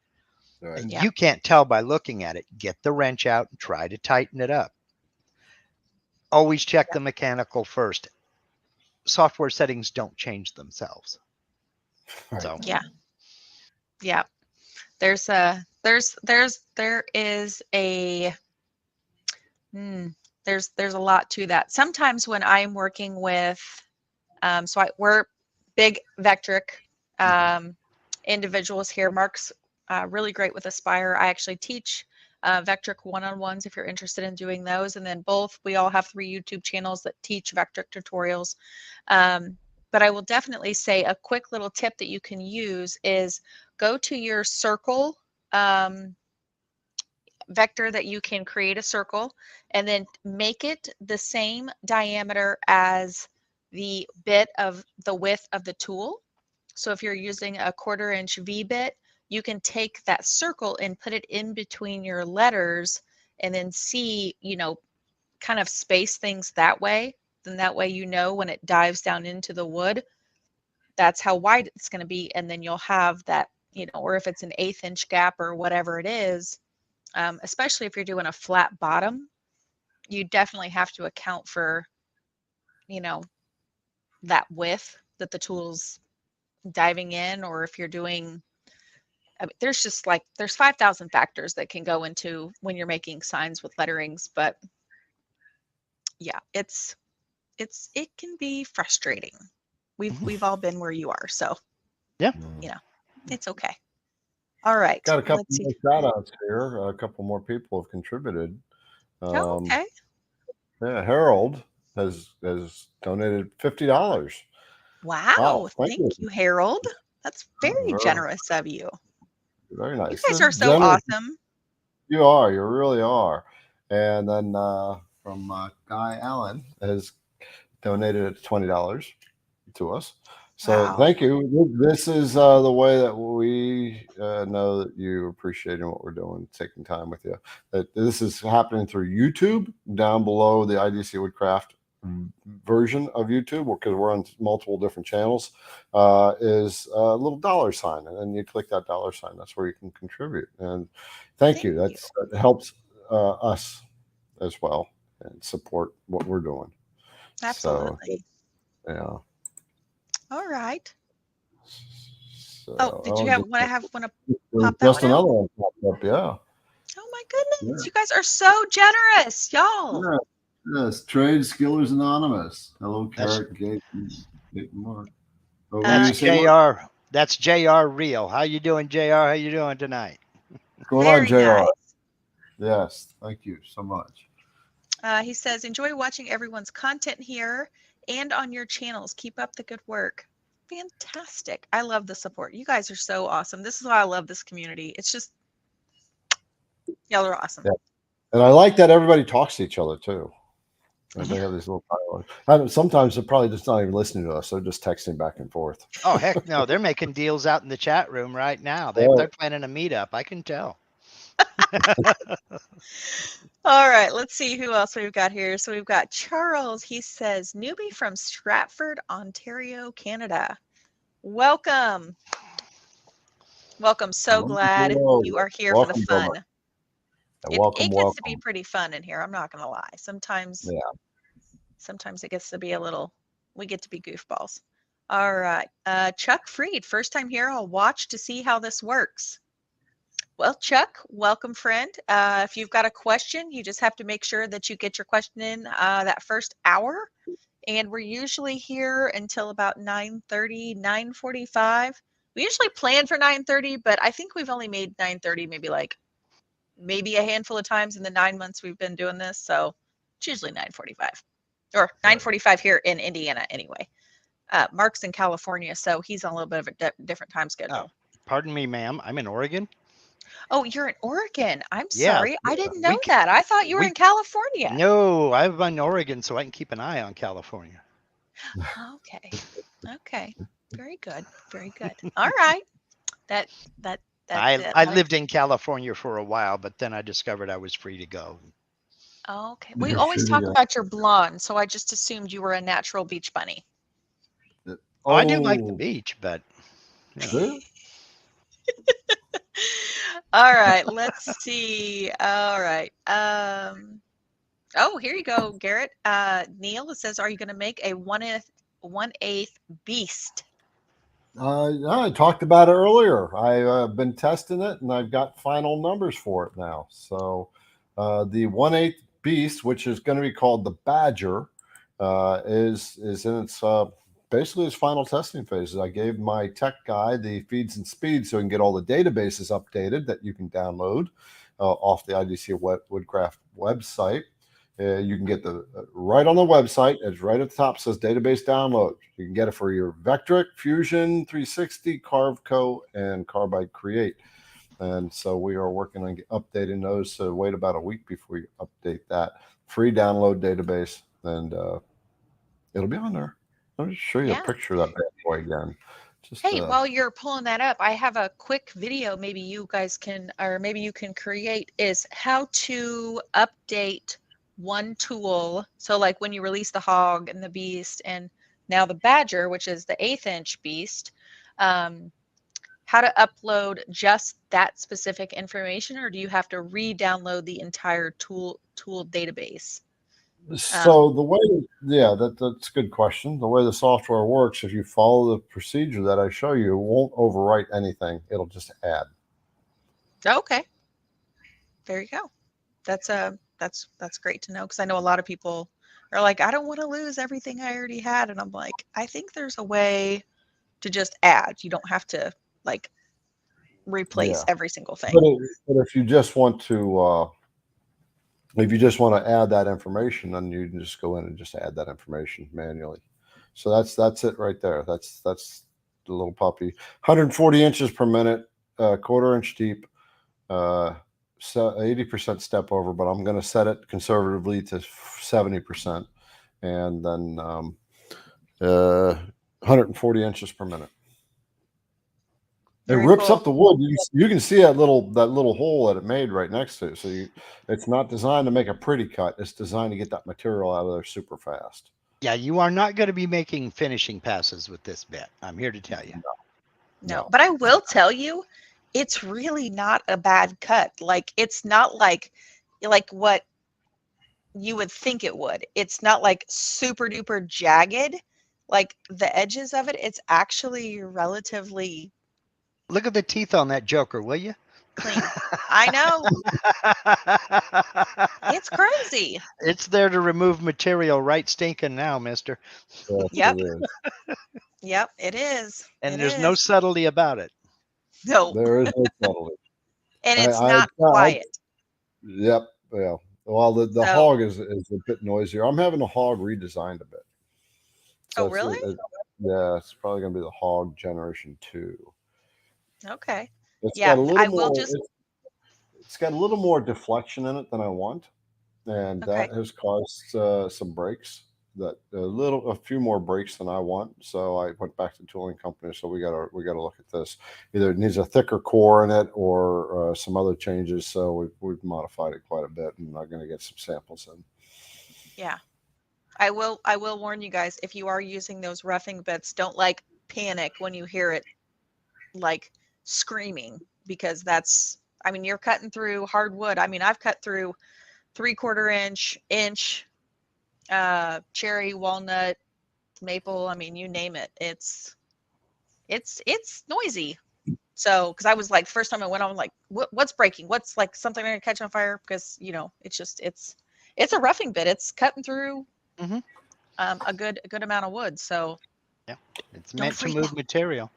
Right. And Yeah. you can't tell by looking at it. Get the wrench out and try to tighten it up. Always check the mechanical first. Software settings don't change themselves. Right. So Yeah. There is a there's a lot to that. Sometimes when I'm working with we're big Vectric individuals here. Mark's really great with Aspire. I actually teach Vectric one-on-ones if you're interested in doing those. And then we all have 3 YouTube channels that teach Vectric tutorials. But I will definitely say a quick little tip that you can use is go to your circle vector that you can create a circle and then make it the same diameter as the bit of the width of the tool. So if you're using a 1/4 inch V bit, you can take that circle and put it in between your letters and then see, kind of space things that way. Then that way, when it dives down into the wood, that's how wide it's going to be. And then you'll have that, or if it's an 1/8 inch gap or whatever it is, especially if you're doing a flat bottom, you definitely have to account for, that width that the tool's diving in, or if you're doing, there's 5,000 factors that can go into when you're making signs with letterings, but yeah, it can be frustrating. We've all been where you are, so yeah. it's okay. All right. Got a couple Let's see. more shout outs here. A couple more people have contributed. Okay. Yeah, Harold has donated $50. Wow. Thank Thank you, Harold. That's very Very- generous of you. Very nice. You guys are so awesome. You really are. And then from Guy Allen has donated $20 to us. So Wow. thank you. This is the way that we know that you appreciating what we're doing, taking time with you. That this is happening through YouTube. Down below the IDC Woodcraft version of YouTube, because we're on multiple different channels, is a little $sign, and then you click that $sign. That's where you can contribute. And thank you. That helps us as well and support what we're doing. Absolutely. So, yeah. All right. So, did you want to pop that just one another out? one popped up? Yeah. Oh my goodness, you guys are so generous, y'all. Yes, Trade Skillers Anonymous. Hello, Garrett, Gate, Mark. Oh, That's say, Mark? JR. That's JR Real. How you doing, JR? How you doing tonight? What's going on, JR? Nice. Yes, thank you so much. He says, enjoy watching everyone's content here and on your channels. Keep up the good work. Fantastic. I love the support. You guys are so awesome. This is why I love this community. It's just, y'all are awesome. Yeah. And I like that everybody talks to each other too. Right? They have these little dialogues. Sometimes they're probably just not even listening to us. They're just texting back and forth. Oh, heck no. They're making deals out in the chat room right now. They're planning a meetup. I can tell. All right, let's see who else we've got here. So we've got Charles. He says, newbie from Stratford, Ontario, Canada. Welcome. Welcome. So glad you are here for the fun. It gets to be pretty fun in here. I'm not going to lie. Sometimes it gets to be we get to be goofballs. All right. Chuck Freed, first time here. I'll watch to see how this works. Well, Chuck, welcome, friend. If you've got a question, you just have to make sure that you get your question in that first hour. And we're usually here until about 9:30, 9:45. We usually plan for 9:30, but I think we've only made 9:30 maybe a handful of times in the 9 months we've been doing this. So it's usually 9:45 or 9:45 here in Indiana anyway. Mark's in California, so he's on a little bit of a different time schedule. Pardon me, ma'am. I'm in Oregon. Oh, you're in Oregon. I'm Yeah, sorry. I didn't we know that. I thought you were we in California. no, I'm in Oregon, so I can keep an eye on California. Okay. Okay. Very good. Very good. All right. That's it. I lived in California for a while, but then I discovered I was free to go. Okay. We You're always free to talk go. about your blonde, so I just assumed you were a natural beach bunny. Oh, I do like the Oh, beach, but you know. do All right. Let's see. All right. Oh, here you go, Garrett. Neil, it says, are you going to make a 1/8 beast? Yeah, I talked about it earlier. I've been testing it, and I've got final numbers for it now. So the 1/8 beast, which is going to be called the Badger, is in its basically its final testing phases. I gave my tech guy the feeds and speeds so he can get all the databases updated that you can download off the IDC Woodcraft website. You can get the right on the website. It's right at the top. Says database download. You can get it for your Vectric, Fusion 360, Carveco, and Carbide Create. And so we are working on updating those. So wait about a week before you update that. Free download database, and it'll be on there. Let me show you a picture of that bad boy again. Hey, while you're pulling that up, I have a quick video maybe you guys can, or maybe you can create, is how to update one tool. So like when you release the hog and the beast and now the badger, which is the 1/8 inch beast, how to upload just that specific information, or do you have to re-download the entire tool database? So the way, that's a good question. The way the software works, if you follow the procedure that I show you, it won't overwrite anything. It'll just add. Okay. There you go. That's great to know, because I know a lot of people are like, I don't want to lose everything I already had, and I'm like, I think there's a way to just add. You don't have to like replace every single thing. But if you just want to add that information, then you can just go in and just add that information manually. So that's it right there. That's the little puppy. 140 inches per minute, 1/4 inch deep, so 80% step over, but I'm going to set it conservatively to 70%, and then 140 inches per minute. It rips up the wood. You can see that little hole that it made right next to it. So it's not designed to make a pretty cut. It's designed to get that material out of there super fast. Yeah, you are not going to be making finishing passes with this bit. I'm here to tell you. No, but I will tell you, it's really not a bad cut. Like, it's not like what you would think it would. It's not like super duper jagged, like the edges of it. It's actually relatively Look at the teeth on that joker, will you? clean. I know. It's crazy. It's there to remove material right stinking now, mister. Yep. Yep, it is. And there's no subtlety about it. No. There is no subtlety. And it's not quiet. Yep. Yeah. Well, the hog is a bit noisier. I'm having the hog redesigned a bit. So really? It's probably going to be the hog generation 2. Okay. It's got a little more deflection in it than I want, and that has caused some breaks. A few more breaks than I want. So I went back to the tooling company. So we got to look at this. Either it needs a thicker core in it or some other changes. So we've modified it quite a bit, and I'm going to get some samples in. Yeah. I will warn you guys, if you are using those roughing bits, don't like panic when you hear it like screaming, because you're cutting through hardwood. I've cut through 3/4 inch, cherry, walnut, maple. You name it. It's noisy. So, because I was like, first time I went on, like, what's breaking? What's like something going to catch on fire? Because it's just it's a roughing bit. It's cutting through Mm-hmm. a good amount of wood. So Yeah, it's don't meant to freak move out. material.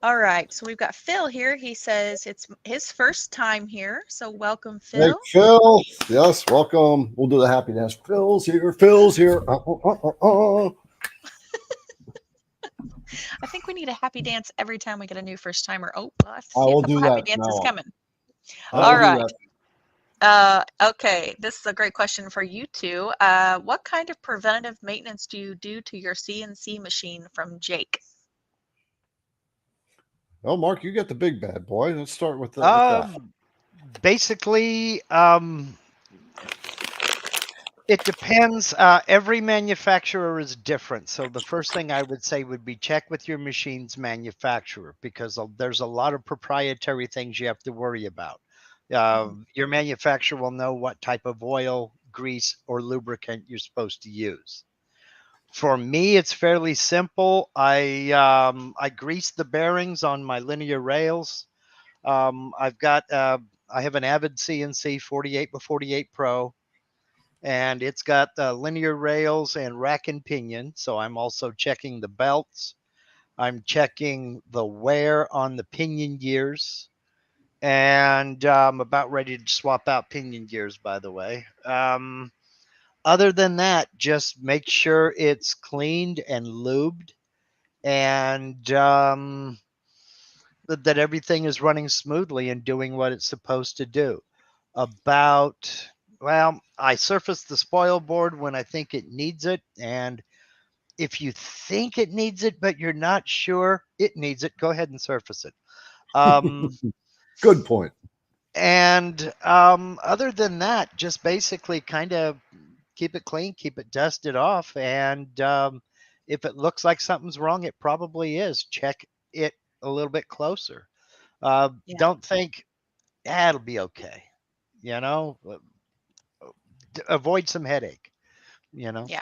All right, so we've got Phil here. He says it's his first time here, so welcome, Hey, Phil. Phil. Yes, welcome. We'll do the happy dance. Phil's here. Phil's here. I think we need a happy dance every time we get a new first timer. Oh, well, let's I see, a will couple do happy that dances now. coming. I All will do right. that. Okay, this is a great question for you two. What kind of preventative maintenance do you do to your CNC machine? From Jake. Oh, Mark, you got the big bad boy. Let's start with that. Basically, it depends. Every manufacturer is different. So the first thing I would say would be check with your machine's manufacturer, because there's a lot of proprietary things you have to worry about. Your manufacturer will know what type of oil, grease, or lubricant you're supposed to use. For me, it's fairly simple. I grease the bearings on my linear rails. I have an Avid CNC 48 by 48 Pro, and it's got linear rails and rack and pinion. So I'm also checking the belts. I'm checking the wear on the pinion gears, and I'm about ready to swap out pinion gears, by the way. Other than that, just make sure it's cleaned and lubed, and that everything is running smoothly and doing what it's supposed to do. I surface the spoil board when I think it needs it. And if you think it needs it, but you're not sure it needs it, go ahead and surface it. Good point. And other than that, just basically kind of keep it clean, keep it dusted off. And if it looks like something's wrong, it probably is. Check it a little bit closer. Yeah. Don't think, it'll be okay. You know, avoid some headache, you know? Yeah,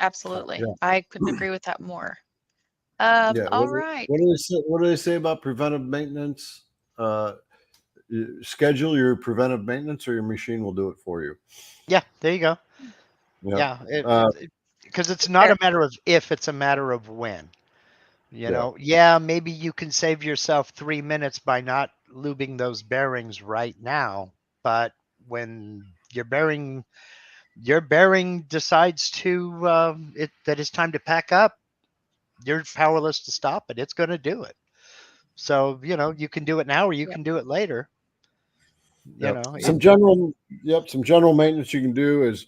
absolutely. Yeah. I couldn't agree with that more. Yeah. All right. What do they say about preventive maintenance? Schedule your preventive maintenance, or your machine will do it for you. Yeah, there you go. Yeah. Yeah, because it's not Fair. a matter of if, it's a matter of when. You Yeah. know, yeah, maybe you can save yourself 3 minutes by not lubing those bearings right now, but when your bearing decides that it's time to pack up, you're powerless to stop it. It's going to do it. So, you can do it now or you Yep. can do it later. Yep. Some general maintenance you can do is,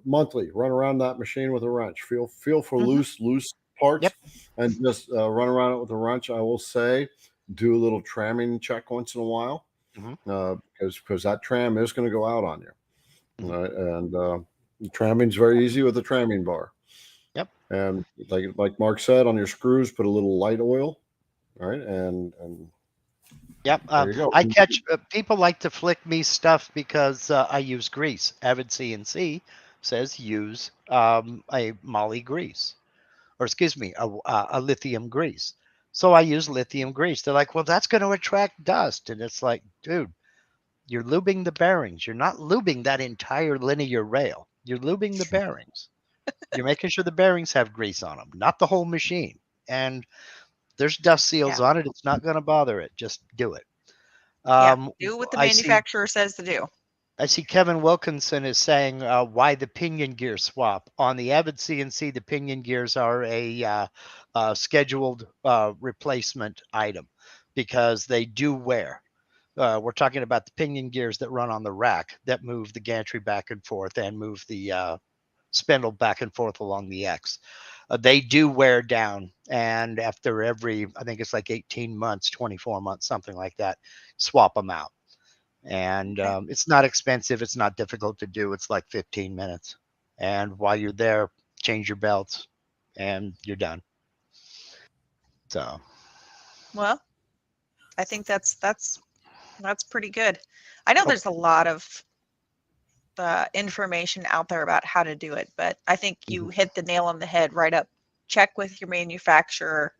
monthly run around that machine with a wrench. Feel for Mhm. loose parts, Yep. and just run around it with a wrench. I will say, do a little tramming check once in a while, Mhm. because that tram is going to go out on you. Mhm. Right? And tramming is very easy with a tramming bar. Yep. And like Mark said, on your screws, put a little light oil, right? And Yep. there you go. I catch people like to flick me stuff because I use grease. Avid CNC says use a moly grease, or excuse me, a lithium grease. So I use lithium grease. They're like, well, that's going to attract dust. And it's like, dude, you're lubing the bearings. You're not lubing that entire linear rail. You're lubing the bearings. You're making sure the bearings have grease on them, not the whole machine. And there's dust seals Yeah. on it. It's not going to bother it. Just do it. Yeah. Um, Do what the I see. manufacturer says to do. I see Kevin Wilkinson is saying why the pinion gear swap on the Avid CNC. The pinion gears are a scheduled replacement item because they do wear. We're talking about the pinion gears that run on the rack that move the gantry back and forth and move the spindle back and forth along the X. They do wear down, and after I think it's like 18 months, 24 months, something like that, swap them out. And Okay. it's not expensive. It's not difficult to do. It's like 15 minutes. And while you're there, change your belts, and you're done. So, Well, I think that's pretty good. I know there's a lot of information out there about how to do it, but I think you hit the nail on the head right up. Check with your manufacturer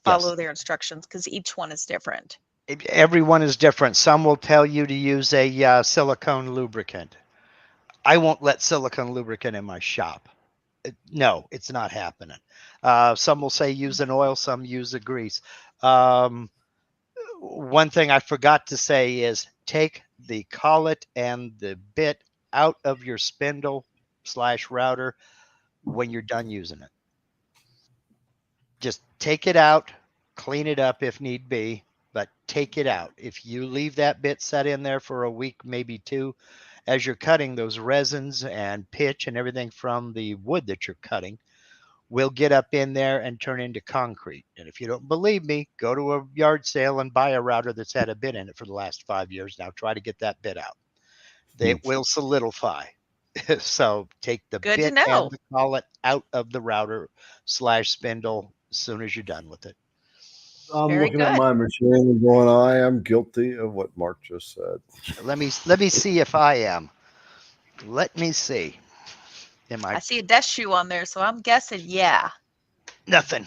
follow their instructions because each one is different. Everyone is different. Some will tell you to use a silicone lubricant. I won't let silicone lubricant in my shop. No, it's not happening. Some will say use an oil, some use a grease. One thing I forgot to say is take the collet and the bit out of your spindle / router when you're done using it. Just take it out, clean it up if need be, but take it out. If you leave that bit set in there for a week, maybe 2, as you're cutting, those resins and pitch and everything from the wood that you're cutting will get up in there and turn into concrete. And if you don't believe me, go to a yard sale and buy a router that's had a bit in it for the last 5 years. Now try to get that bit out. It will solidify. So take the Good to bit and know. the collet out of the router / spindle as soon as you're done with it. I'm Very looking at good. my machine and going, I am guilty of what Mark just said. Let me see if I am. Let me see. Am I I see a desk shoe on there, so I'm guessing yeah. nothing?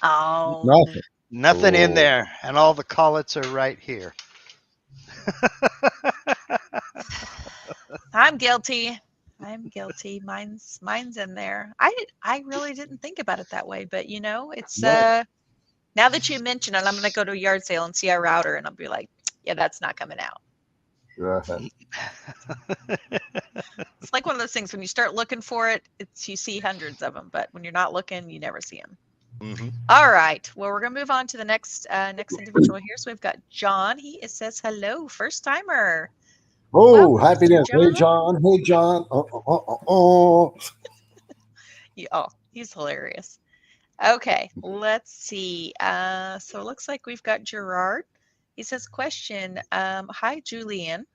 Oh, Nothing in Oh. there, and all the collets are right here. I'm guilty. I'm guilty. Mine's in there. I really didn't think about it that way, but you know, it's Right. now that you mention it, I'm gonna go to a yard sale and see a router, and I'll be like, yeah, that's not coming out. Right. It's like one of those things when you start looking for it, it's you see hundreds of them, but when you're not looking, you never see them. Mm-hmm. All right. Well, we're gonna move on to the next individual here. So we've got John. He says hello, first timer. Oh, Welcome, happy Mr. dance. Hey, John. Hey, John. Yeah, oh, he's hilarious. Okay, let's see. So it looks like we've got Gerard. He says, question, hi, Julian.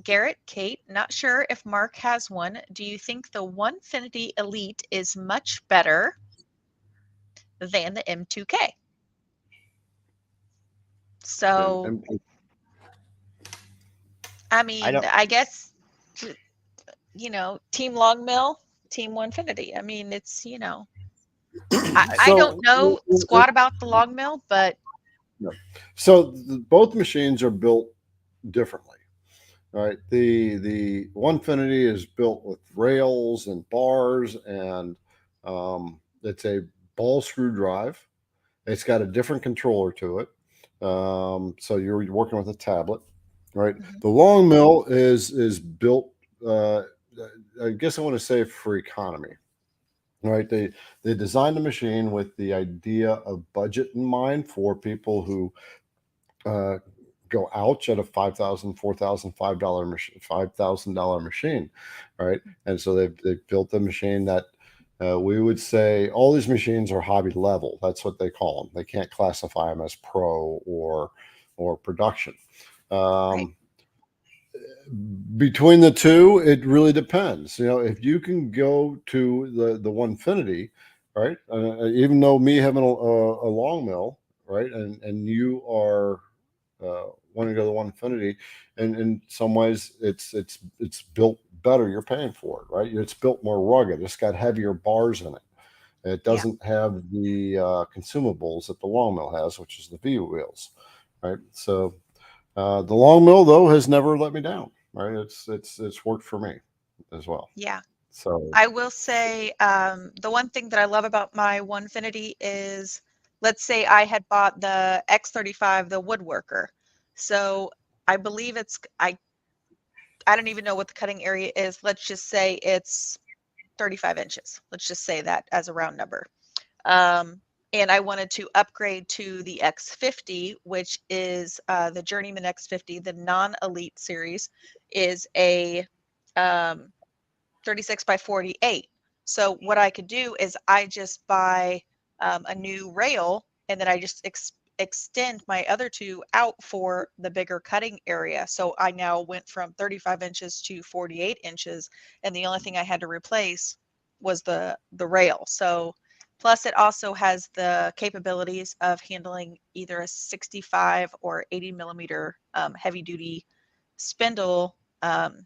Garrett, Kate, not sure if Mark has one. Do you think the Onefinity Elite is much better than the M2K? So, I mean, I guess, you know, Team Long Mill, Team Onefinity. I mean, it's, you know, I don't know squat about the long mill, but so both machines are built differently. Right. The Onefinity is built with rails and bars, and it's a ball screw drive. It's got a different controller to it. So you're working with a tablet, right? Mhm. The long mill is built. I guess I want to say for economy, right? They designed the machine with the idea of budget in mind for people who go ouch at a $5,000, $4,000, $5,000 machine, right? And so they've built a machine that we would say all these machines are hobby level. That's what they call them. They can't classify them as pro or production. Right. Between the two, it really depends. You know, if you can go to the Onefinity, right? Even though me having a long mill, right, and you are wanting to go to Onefinity, and in some ways, it's built better. You're paying for it, right? It's built more rugged. It's got heavier bars in it. It Yeah. doesn't have the consumables that the long mill has, which is the V wheels, right? So the long mill though has never let me down. Right? It's worked for me as well. Yeah. So I will say the one thing that I love about my Onefinity is, let's say I had bought the X35, the woodworker. So I believe I don't even know what the cutting area is. Let's just say it's 35 inches. Let's just say that as a round number. And I wanted to upgrade to the X50, which is the Journeyman X50, the non-elite series, is a 36 by 48. So what I could do is I just buy a new rail, and then I just extend my other two out for the bigger cutting area. So I now went from 35 inches to 48 inches, and the only thing I had to replace was the rail. So plus it also has the capabilities of handling either a 65 or 80 millimeter heavy duty spindle. And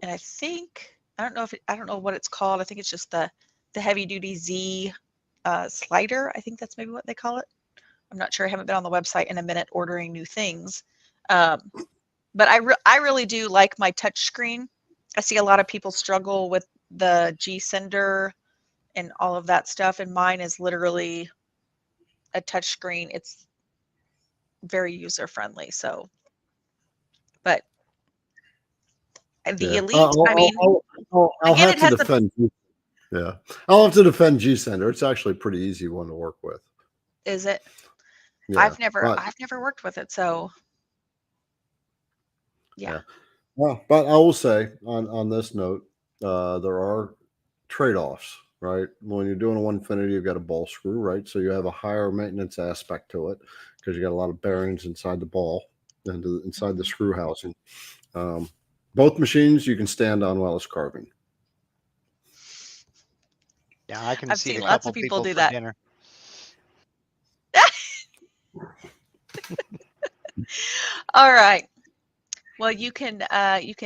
I don't know what it's called. I think it's just the heavy duty Z slider. I think that's maybe what they call it. I'm not sure. I haven't been on the website in a minute ordering new things. But I really do like my touch screen. I see a lot of people struggle with the G Sender and all of that stuff, and mine is literally a touch screen. It's very user friendly. So, but the Yeah. Elite, I mean, I'll again, have it to has a. defend. Yeah, I'll have to defend G Sender. It's actually a pretty easy one to work with. Is it? Yeah, but I've never worked with it, so yeah. yeah. Well, but I will say on this note, there are trade-offs, right? When you're doing a 150, you've got a ball screw, right? So you have a higher maintenance aspect to it because you got a lot of bearings inside the ball and inside the Mhm. screw housing. Um, both machines you can stand on while it's carving. Yeah, I can I've seat seen a lots of couple people people do for that. dinner. All right. Well, you can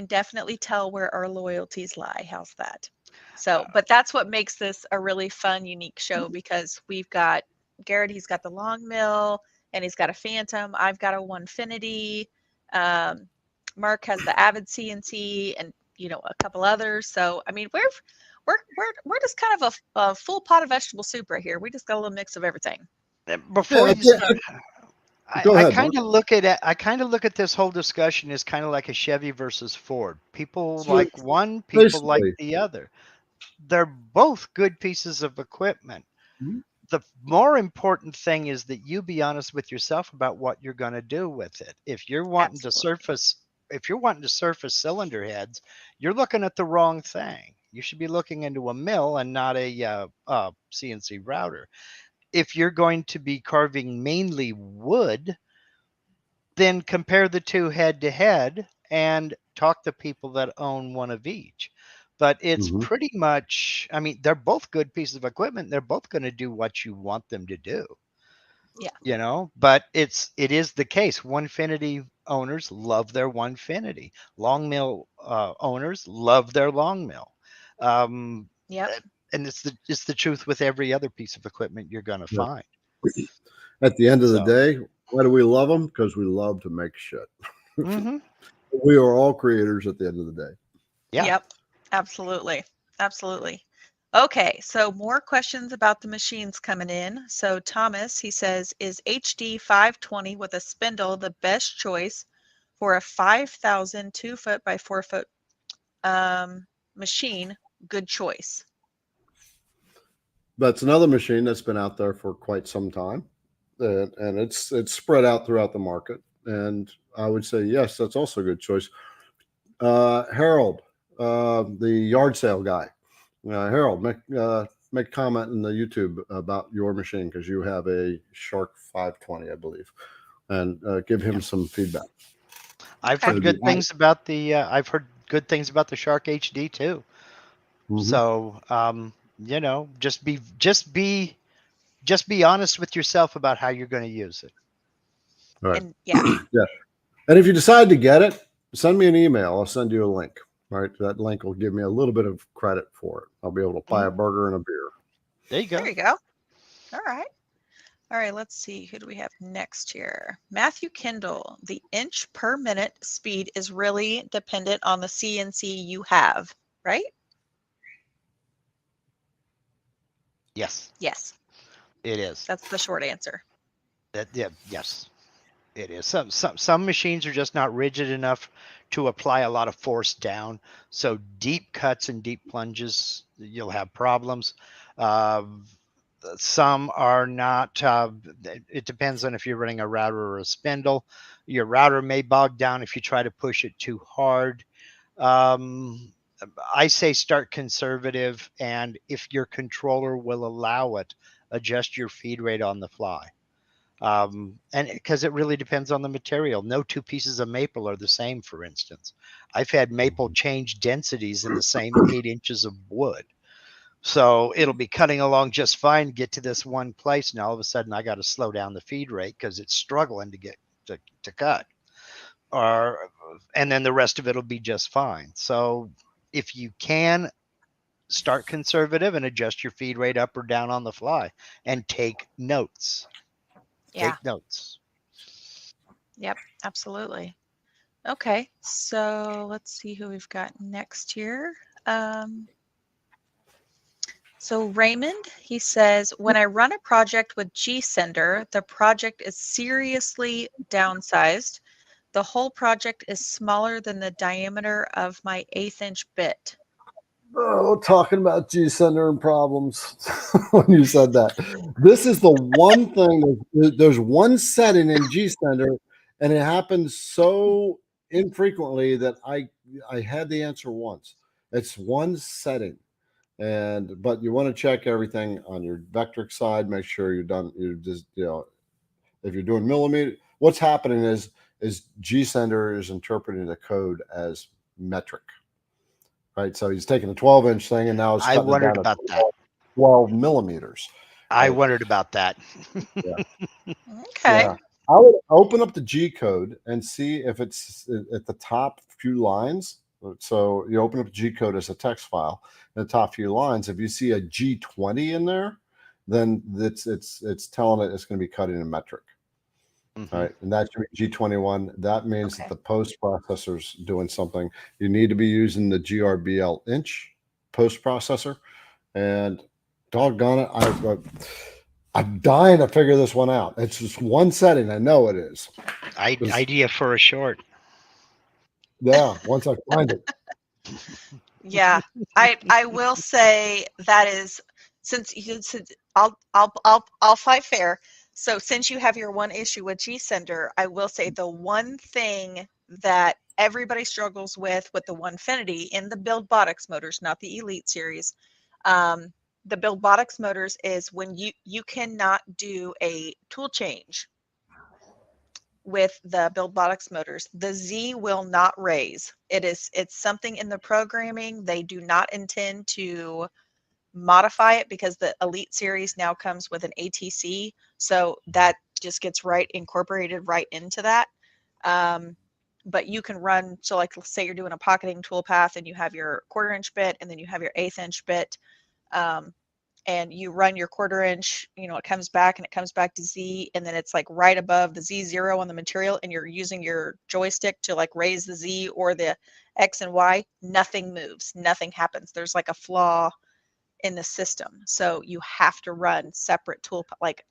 definitely tell where our loyalties lie. How's that? So, but that's what makes this a really fun, unique show because we've got Garrett, he's got the long mill and he's got a Phantom. I've got a Onefinity. Um, Mark has the Avid CNC and a couple others. So, I mean, we're just kind of a full pot of vegetable soup right here. We just got a little mix of everything. Before you start, Go I ahead, Mark. kind of look at it. I kind of look at this whole discussion as kind of like a Chevy versus Ford. People So like one, people like basically, the other. They're both good pieces of equipment. Mhm. The more important thing is that you be honest with yourself about what you're going to do with it. If you're wanting to Absolutely. surface cylinder heads, you're looking at the wrong thing. You should be looking into a mill and not a CNC router. If you're going to be carving mainly wood, then compare the two head to head and talk to people that own one of each. But it's Mhm. pretty much, I mean, they're both good pieces of equipment. They're both going to do what you want them to do, Yeah. but it is the case. Onefinity owners love their Onefinity. Long mill owners love their long mill. Um, Yep. and it's the truth with every other piece of equipment you're going to Yeah. find. At the end of the So, day, why do we love them? Because we love to make shit. mhm, We are all creators at the end of the day. yeah. Yep. Absolutely. Absolutely. Okay, so more questions about the machines coming in. So Thomas, he says, is HD 520 with a spindle the best choice for a 5,000 2-foot by 4-foot machine? Good choice. That's another machine that's been out there for quite some time, and it's spread out throughout the market. And I would say yes, that's also a good choice. Harold, the yard sale guy, Harold, make a comment in the YouTube about your machine because you have a Shark 520, I believe, and give him some feedback. I've Okay. heard good things about the I've heard good things about the Shark HD too. Mhm. So, just be honest with yourself about how you're going to use it. All right. And yeah, Yeah. And if you decide to get it, send me an email. I'll send you a link. All right. That link will give me a little bit of credit for it. I'll be able to buy a Mhm. burger and a beer. There you there go. you go. All right. All right, let's see. Who do we have next here? Matthew Kendall. The inch per minute speed is really dependent on the CNC you have, right? Yes, Yes, it is. that's the short answer. Yeah, yes, it is. Some machines are just not rigid enough to apply a lot of force down. So deep cuts and deep plunges, you'll have problems. Uh, some are not. It depends on if you're running a router or a spindle. Your router may bog down if you try to push it too hard. Um, I say start conservative, and if your controller will allow it, adjust your feed rate on the fly. And because it really depends on the material. No two pieces of maple are the same, for instance. I've had maple change densities in the same 8 inches of wood. So it'll be cutting along just fine, get to this one place, and all of a sudden I got to slow down the feed rate because it's struggling to get to cut. Or and then the rest of it'll be just fine. So if you can start conservative and adjust your feed rate up or down on the fly, and take notes. Yeah. Take notes. Yep. Absolutely. Okay. So let's see who we've got next here. So Raymond, he says, when I run a project with G-Sender, the project is seriously downsized. The whole project is smaller than the diameter of my 1/8 inch bit. Oh, talking about G-Sender and problems when you said that. This is the one thing, there's one setting in G-Sender, and it happens so infrequently that I had the answer once. It's one setting. But you want to check everything on your vectoric side, make sure you're done. You're just, if you're doing millimeter, what's happening is G-Sender is interpreting the code as metric. Right, so he's taking a 12-inch thing and now it's I cutting it wondered down about to that. 12 millimeters. I Right? wondered about that. Okay. Yeah. I would open up the G code and see if it's at the top few lines. So you open up G code as a text file. In the top few lines, if you see a G20 in there, then it's telling it it's going to be cutting in metric. Mhm. All right, and that should be G21. That means Okay. that the post processor's doing something. You need to be using the GRBL inch post processor, and doggone it, I'm dying to figure this one out. It's just one setting. I know it is. Idea for a short. Yeah, once I find it. Yeah. I will say that is, since I'll fight fair. So since you have your one issue with G-Sender, I will say the one thing that everybody struggles with the Onefinity in the BuildBotix motors, not the Elite series, the BuildBotix motors is when you cannot do a tool change with the BuildBotix motors. The Z will not raise. It's something in the programming. They do not intend to modify it because the Elite series now comes with an ATC, so that just gets incorporated right into that. But you can run, so like let's say you're doing a pocketing toolpath and you have your 1/4 inch bit and then you have your 1/8 inch bit, and you run your 1/4 inch, it comes back and it comes back to Z, and then it's like right above the Z0 on the material, and you're using your joystick to like raise the Z or the X and Y, nothing moves, nothing happens. There's like a flaw in the system. So you have to run separate toolpaths.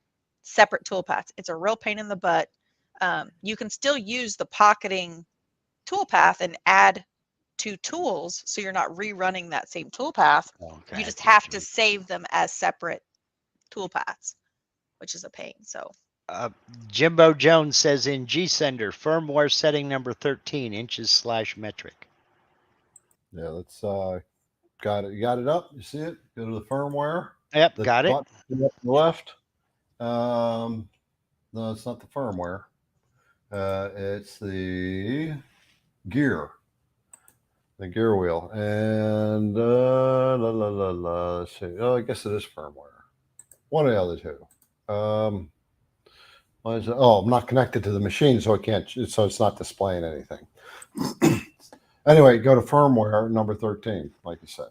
It's a real pain in the butt. You can still use the pocketing toolpath and add 2 tools, so you're not rerunning that same toolpath. Okay, You just have to save them as separate toolpaths, which is a pain. So Jimbo Jones says in G-Sender, firmware setting number 13, inches/metric. Yeah, let's got it. You got it up? You see it? Go to the firmware. Yep, The got it. button up the left. No, it's not the firmware. It's the gear. The gear wheel. And let's see. Oh, I guess it is firmware. One of the other two. Why is it? Oh, I'm not connected to the machine, so it's not displaying anything. Anyway, go to firmware number 13, like you said,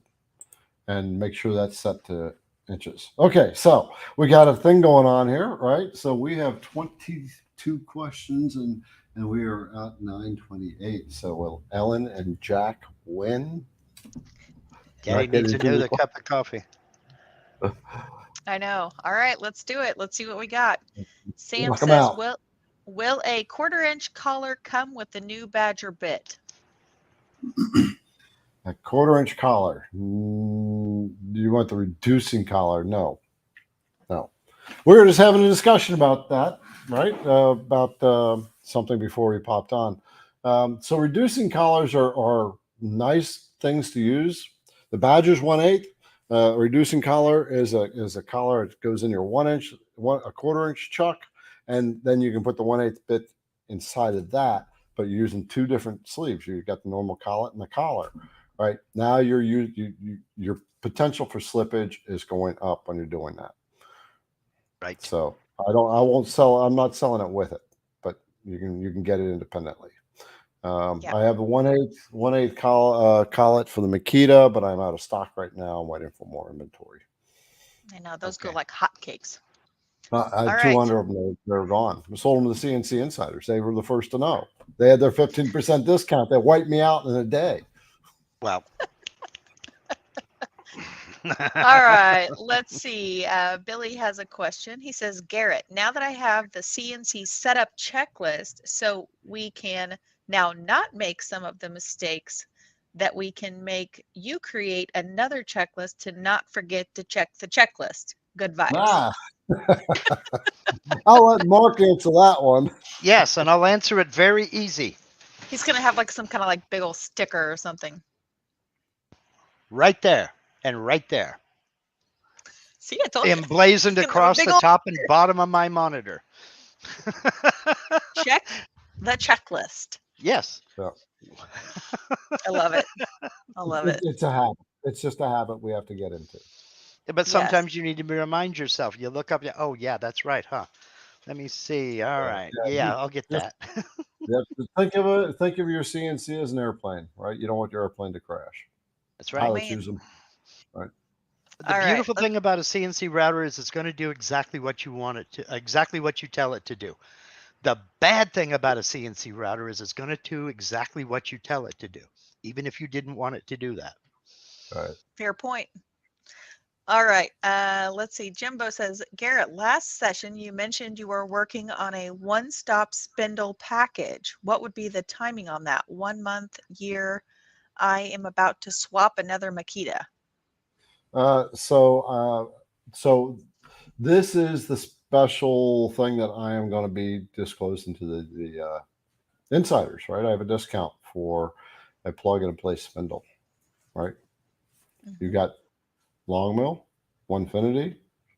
and make sure that's set to inches. Okay, so we got a thing going on here, right? So we have 22 questions, and we are at 9:28. So will Ellen and Jack win? Daddy needs another cup of coffee. I know. All right, let's do it. Let's see what we got. Sam Knock 'em says, out. will a 1/4 inch collar come with the new Badger bit? A 1/4 inch collar. Do you want the reducing collar? No. We were just having a discussion about that, right? About something before we popped on. So reducing collars are nice things to use. The Badger's 1/8. Reducing collar is a collar that goes in your 1 inch, a 1/4 inch chuck, and then you can put the 1/8 bit inside of that. But you're using 2 different sleeves. You've got the normal collet and the collar. Right now, your potential for slippage is going up when you're doing that. Right. So I won't sell. I'm not selling it with it, but you can get it independently. Yeah. I have a 1/8 collet for the Makita, but I'm out of stock right now. I'm waiting for more inventory. I know those go Okay. like hotcakes. I All had right. 200 of them. They're gone. I sold them to the CNC Insiders. They were the first to know. They had their 15% discount. They wiped me out in a day. Well. All right, let's see. Billy has a question. He says, Garrett, now that I have the CNC setup checklist, so we can now not make some of the mistakes that we can make, you create another checklist to not forget to check the checklist. Good vibes. Ah, I'll let Mark answer that one. Yes, and I'll answer it very easy. He's going to have like some kind of like big old sticker or something. Right there and right there. See, I told you. Emblazoned He's gonna have a across big the old top and bottom of my monitor. check the checklist. Yes. Yeah. I love it. I love it. It's a habit. It's just a habit we have to get into. But Yes. sometimes you need to remind yourself. You look up, oh, yeah, that's right, huh? Let me see. All right. Yeah, I'll get just- that. You have to think of your CNC as an airplane, right? You don't want your airplane to crash. That's right. Pilots Man. use them. Right. The All right, beautiful thing about a CNC router is it's going to do exactly what you want it to, exactly what you tell it to do. The bad thing about a CNC router is it's going to do exactly what you tell it to do, even if you didn't want it to do that. Right. Fair point. All right. Let's see. Jimbo says, Garrett, last session you mentioned you were working on a one-stop spindle package. What would be the timing on that? 1 month, year? I am about to swap another Makita. So this is the special thing that I am going to be disclosing to the insiders, right? I have a discount for a plug and play spindle, right? You got long mill, Onefinity,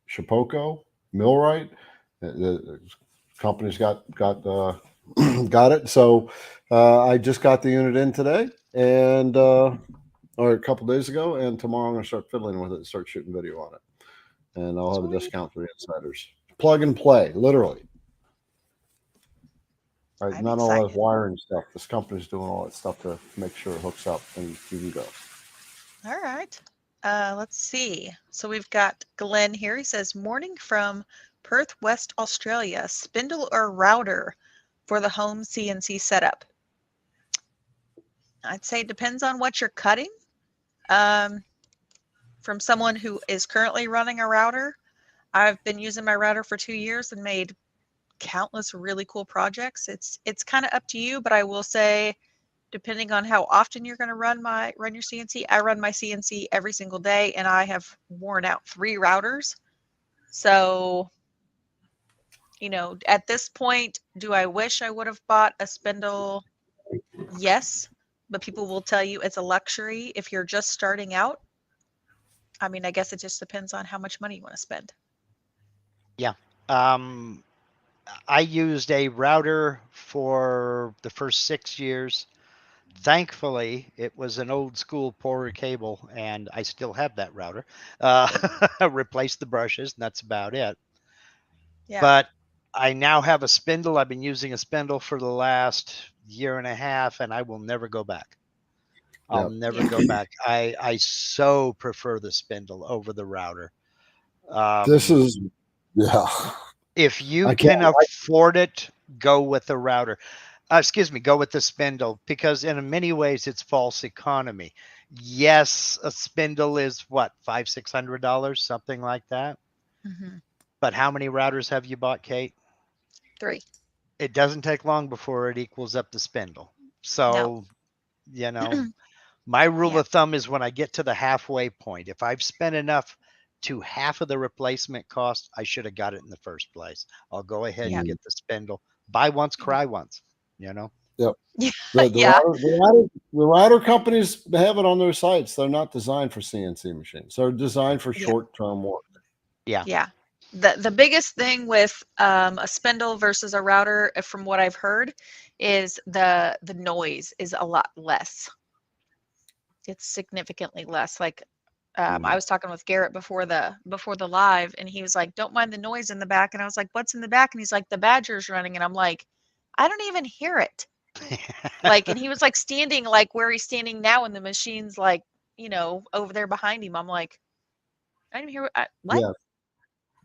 Shapeoko, Millwright. The company's got got it. So I just got the unit in today, and or a couple days ago, and tomorrow I'm going to start fiddling with it and start shooting video on it, and I'll have a Sweet. discount for the insiders. Plug and play, literally. Right, I'm not all that excited. wiring stuff. This company's doing all that stuff to make sure it hooks up and you can go. All right. Let's see. So we've got Glenn here. He says, morning from Perth, West Australia. Spindle or router for the home CNC setup? I'd say it depends on what you're cutting. From someone who is currently running a router, I've been using my router for 2 years and made countless really cool projects. It's kind of up to you, but I will say, depending on how often you're going to run your CNC, I run my CNC every single day, and I have worn out 3 routers. So, at this point, do I wish I would have bought a spindle? Yes, but people will tell you it's a luxury if you're just starting out. I mean, I guess it just depends on how much money you want to spend. Yeah. I used a router for the first 6 years. Thankfully, it was an old school Porter cable, and I still have that router. Replaced the brushes, and that's about it. Yeah. But I now have a spindle. I've been using a spindle for the last year and a half, and I will never go back. I'll never go back. I so prefer the spindle over the router. This is, yeah. If you I can can't- afford it, go with the router. Go with the spindle, because in many ways it's false economy. Yes, a spindle is what, $500-600, something like that. Mm-hmm. But how many routers have you bought, Kate? 3. It doesn't take long before it equals up the spindle. So, my rule of thumb is when I get to the halfway point, if I've spent enough to half of the replacement cost, I should have got it in the first place. I'll go ahead and get the spindle. Buy once, cry once, Yep. Yeah. The router companies have it on their sites. They're not designed for CNC machines. They're designed for short-term work. Yeah. The biggest thing with a spindle versus a router, from what I've heard, is the noise is a lot less. It's significantly less. Like I was talking with Garrett before the live, and he was like, "Don't mind the noise in the back." And I was like, "What's in the back?" And he's like, "The Badger's running." And I'm like, "I don't even hear it." Like, and he was like standing like where he's standing now, and the machine's like, over there behind him. I'm like, I didn't hear what? Yeah. Like, it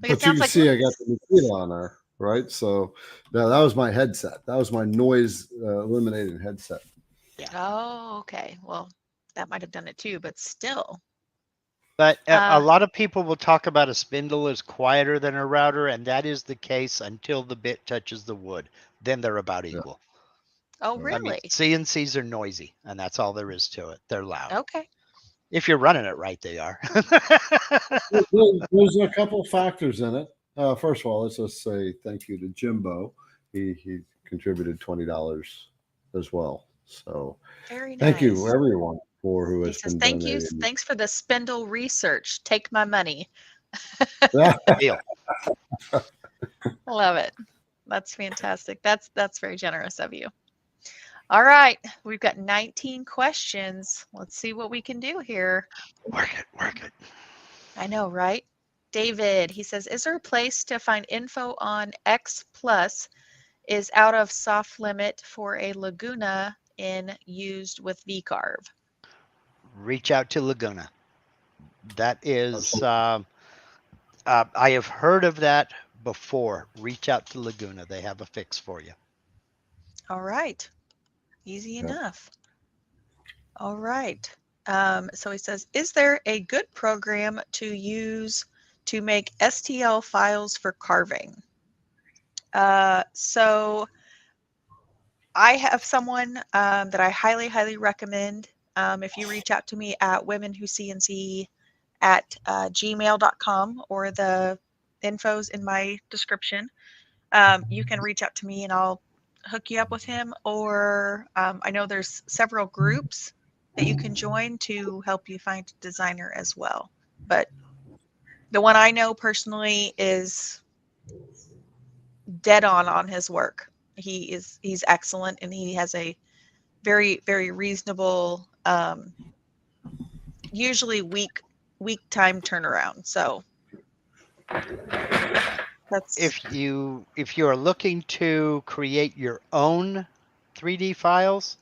But you sounds can like, see I got the mosquito on there, right? So that was my headset. That was my noise eliminating headset. oh, okay. Well, that might have done it too, but still. But a lot of people will talk about a spindle is quieter than a router, and that is the case until the bit touches the wood. Then they're about equal. Oh, I I mean, really? CNCs are noisy, and that's all there is to it. They're loud. Okay. If you're running it right, they are. There's a couple factors in it. First of all, let's just say thank you to Jimbo. He contributed $20 as well. So Very nice. thank you everyone for who He has says, been thank you. donating. Thanks for the spindle research. Take my money. Deal. Love it. That's fantastic. That's very generous of you. All right. We've got 19 questions. Let's see what we can do here. Work it. I know, right? David, he says, is there a place to find info on X Plus is out of soft limit for a Laguna in used with VCarve? Reach out to Laguna. That is, I have heard of that before. Reach out to Laguna. They have a fix for you. All right. Easy enough. All right. So he says, is there a good program to use to make STL files for carving? So I have someone that I highly, highly recommend. If you reach out to me at womenwhocnc at gmail.com, or the info's in my description, you can reach out to me and I'll hook you up with him. Or I know there's several groups that you can join to help you find a designer as well. But the one I know personally is dead on his work. He's excellent, and he has a very, very reasonable, usually week time turnaround. So that's If you are looking to create your own 3D files,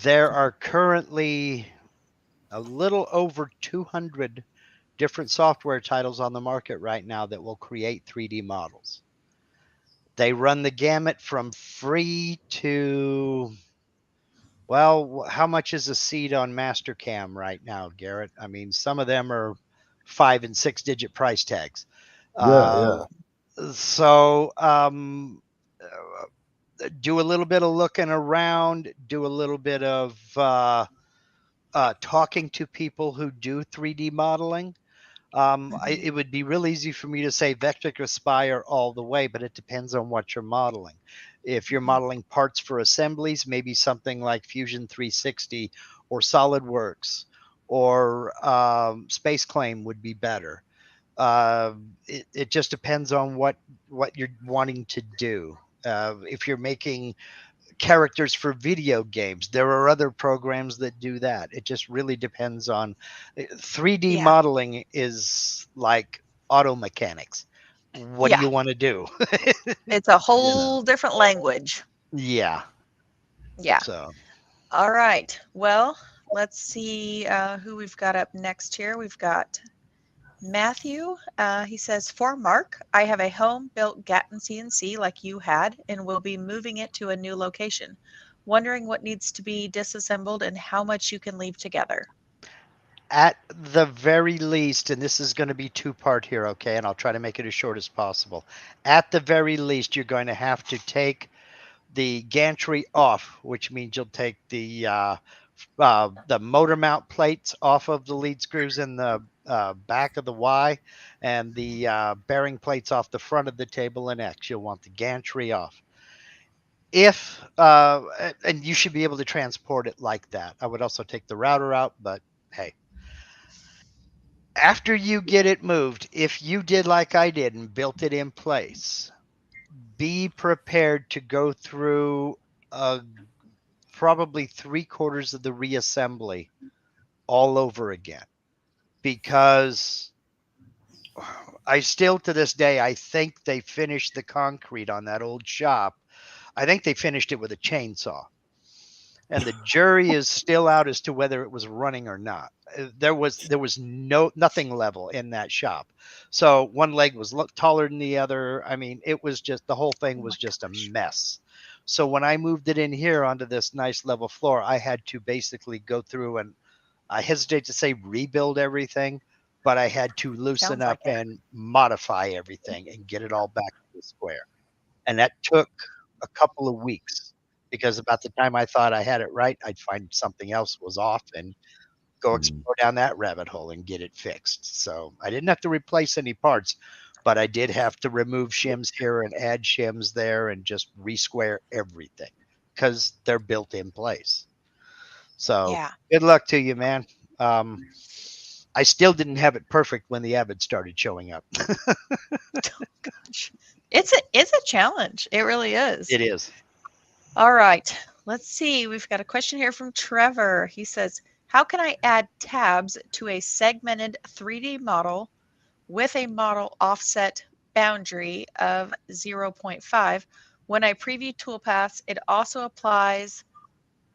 there are currently a little over 200 different software titles on the market right now that will create 3D models. They run the gamut from free to, well, how much is a seat on Mastercam right now, Garrett? I mean, some of them are 5 and 6 digit price tags. Yeah. So do a little bit of looking around, do a little bit of talking to people who do 3D modeling. It would be real easy for me to say Vectric Aspire all the way, but it depends on what you're modeling. If you're modeling parts for assemblies, maybe something like Fusion 360 or SolidWorks or Space Claim would be better. It just depends on what you're wanting to do. If you're making characters for video games, there are other programs that do that. It just really depends on 3D modeling is like auto mechanics. What do you want to do? It's a whole different language. Yeah. So all right, well, let's see who we've got up next here. We've got Matthew. He says, for Mark, I have a home-built Gatton CNC like you had, and will be moving it to a new location. Wondering what needs to be disassembled and how much you can leave together. At the very least, and this is going to be two-part here, okay, and I'll try to make it as short as possible. At the very least, you're going to have to take the gantry off, which means you'll take the motor mount plates off of the lead screws in the back of the Y, and the bearing plates off the front of the table in X. You'll want the gantry off. And you should be able to transport it like that. I would also take the router out, but hey. After you get it moved, if you did like I did and built it in place, be prepared to go through probably 3/4 of the reassembly all over again, because I still to this day, I think they finished the concrete on that old shop I think they finished it with a chainsaw. And the jury is still out as to whether it was running or not. There was nothing level in that shop. So one leg was taller than the other. I mean, it was just, the whole thing Oh was my just a gosh. mess. So when I moved it in here onto this nice level floor, I had to basically go through and, I hesitate to say rebuild everything, but I had to loosen Sounds up like it. and modify everything and get it all back to the square. And that took a couple of weeks, because about the time I thought I had it right, I'd find something else was off and go Mhm. explore down that rabbit hole and get it fixed. So I didn't have to replace any parts, but I did have to remove shims here and add shims there and just resquare everything because they're built in place. So Yeah. good luck to you, man. I still didn't have it perfect when the Avid started showing up. Gosh. It's a challenge. It really is. It is. All right. Let's see. We've got a question here from Trevor. He says, how can I add tabs to a segmented 3D model with a model offset boundary of 0.5? When I preview toolpaths, it also applies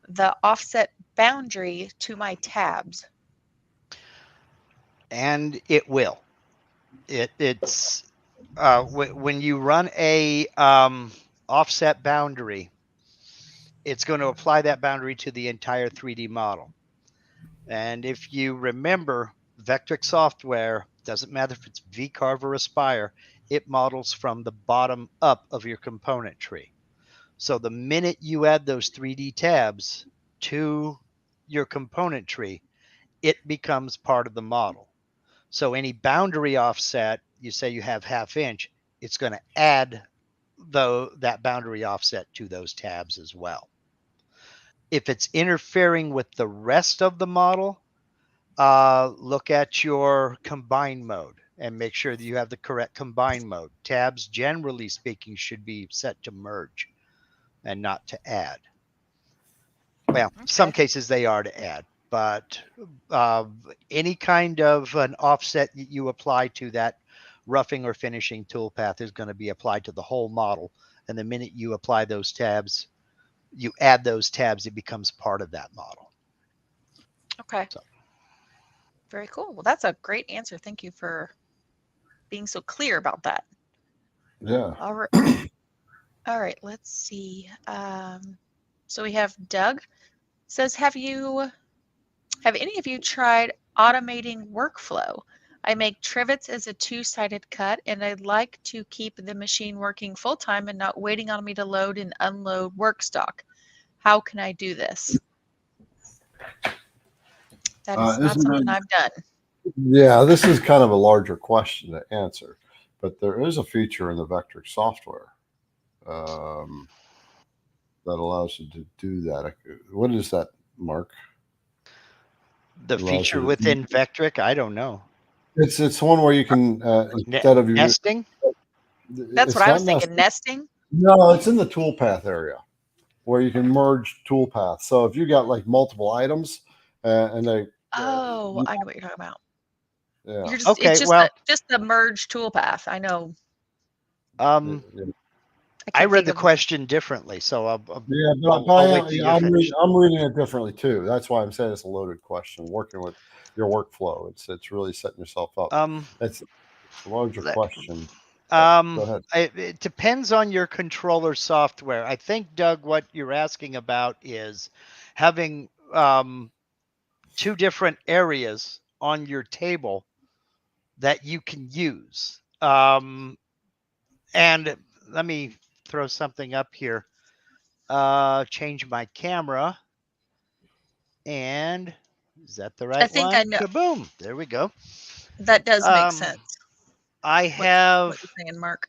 the offset boundary to my tabs. And it will. It's when you run a offset boundary, it's going to apply that boundary to the entire 3D model. And if you remember, Vectric software, doesn't matter if it's VCarve or Aspire, it models from the bottom up of your component tree. So the minute you add those 3D tabs to your component tree, it becomes part of the model. So any boundary offset, you say you have 1/2 inch, it's going to add that boundary offset to those tabs as well. If it's interfering with the rest of the model, look at your combine mode and make sure that you have the correct combine mode. Tabs, generally speaking, should be set to merge and not to add. Well, some cases they are to add, but any kind of an offset that you apply to that roughing or finishing toolpath is going to be applied to the whole model. And the minute you apply those tabs, you add those tabs, it becomes part of that model. Okay. So. Very cool. Well, that's a great answer. Thank you for being so clear about that. Yeah. All right. All right. Let's see. So we have Doug says, have any of you tried automating workflow? I make trivets as a 2-sided cut, and I'd like to keep the machine working full time and not waiting on me to load and unload work stock. How can I do this? That is not something I've done. Yeah, this is kind of a larger question to answer, but there is a feature in the Vectric software that allows you to do that. What is that, Mark? The feature within Vectric? I don't know. It's one where you can instead of nesting. That's what I was thinking. Nesting. No, it's in the toolpath area where you can merge toolpaths. So if you got like multiple items and they I know what you're talking about. Yeah. You're just, okay. it's just just the merge toolpath. I know. I read the question differently, so I'm reading it differently too. That's why I'm saying it's a loaded question. Working with your workflow, it's really setting yourself up. It's a larger question. Go ahead. It depends on your controller software. I think, Doug, what you're asking about is having 2 different areas on your table that you can use. And let me throw something up here. Change my camera. And is that the right one? I think I know. Kaboom. There we go. That does make sense. I have what you're saying, Mark.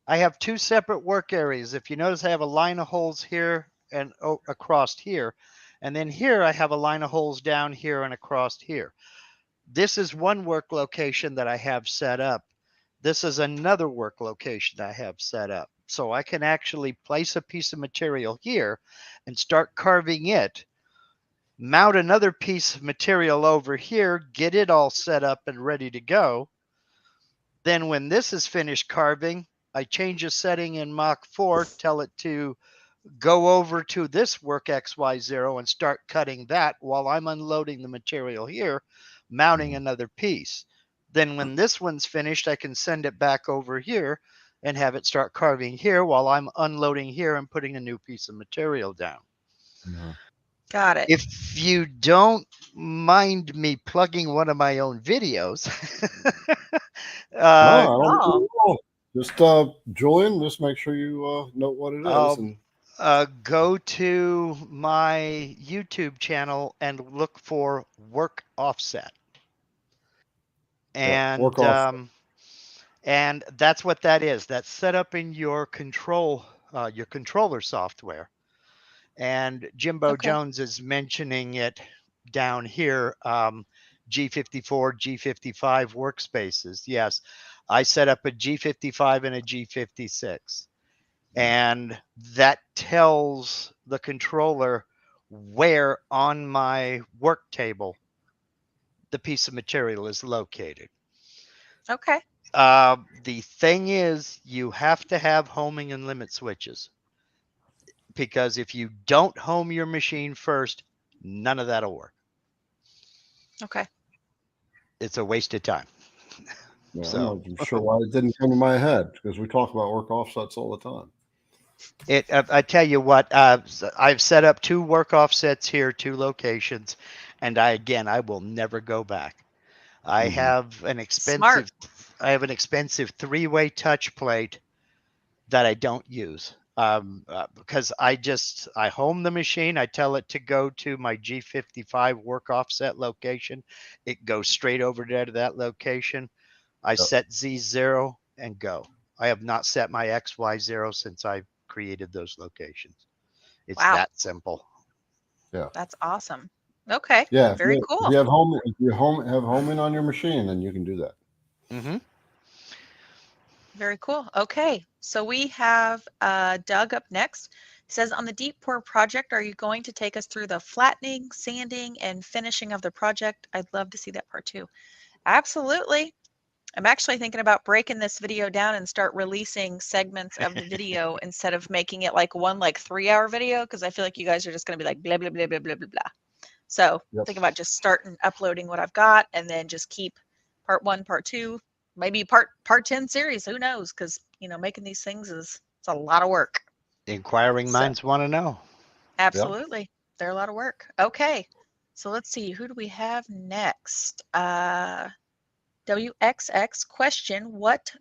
I have 2 separate work areas. If you notice, I have a line of holes here and across here. And then here I have a line of holes down here and across here. This is one work location that I have set up. This is another work location I have set up. So I can actually place a piece of material here and start carving it, mount another piece of material over here, get it all set up and ready to go. Then when this is finished carving, I change a setting in Mach 4, tell it to go over to this work XY0 and start cutting that while I'm unloading the material here, mounting another piece. Then when this one's finished, I can send it back over here and have it start carving here while I'm unloading here and putting a new piece of material down. Got it. If you don't mind me plugging one of my own videos, No, I don't Oh. think you will. Just Julian, just make sure you note what it is. And go to my YouTube channel and look for work offset. And work offset. And that's what that is. That's set up in your controller software. And Jimbo Okay. Jones is mentioning it down here. G54, G55 workspaces. Yes, I set up a G55 and a G56. And that tells the controller where on my work table the piece of material is located. Okay. The thing is, you have to have homing and limit switches, because if you don't home your machine first, none of that'll work. Okay. It's a waste of time. Yeah, So I'm not sure why it didn't come to my head, because we talk about work offsets all the time. I tell you what, I've set up 2 work offsets here, 2 locations, and I will never go back. I have an expensive, Smart. 3-way touch plate that I don't use. Because I home the machine. I tell it to go to my G55 work offset location. It goes straight over there to that location. I set Z0 and go. I have not set my XY0 since I created those locations. It's Wow. that simple. Yeah. That's awesome. Okay. Yeah. Very If cool. you have homing on your machine, then you can do that. Mm-hmm. Very cool. Okay. So we have Doug up next. He says, on the deep pour project, are you going to take us through the flattening, sanding, and finishing of the project? I'd love to see that part too. Absolutely. I'm actually thinking about breaking this video down and start releasing segments of the video instead of making it like one 3-hour video, because I feel like you guys are just going to be like blah, blah, blah, blah, blah, blah, blah. So think about just starting uploading what I've got and then just keep part 1, part 2, maybe part 10 series. Who knows? Because, making these things it's a lot of work. Inquiring minds want to know. Absolutely. Yep. They're a lot of work. Okay. So let's see. Who do we have next? WXX question, what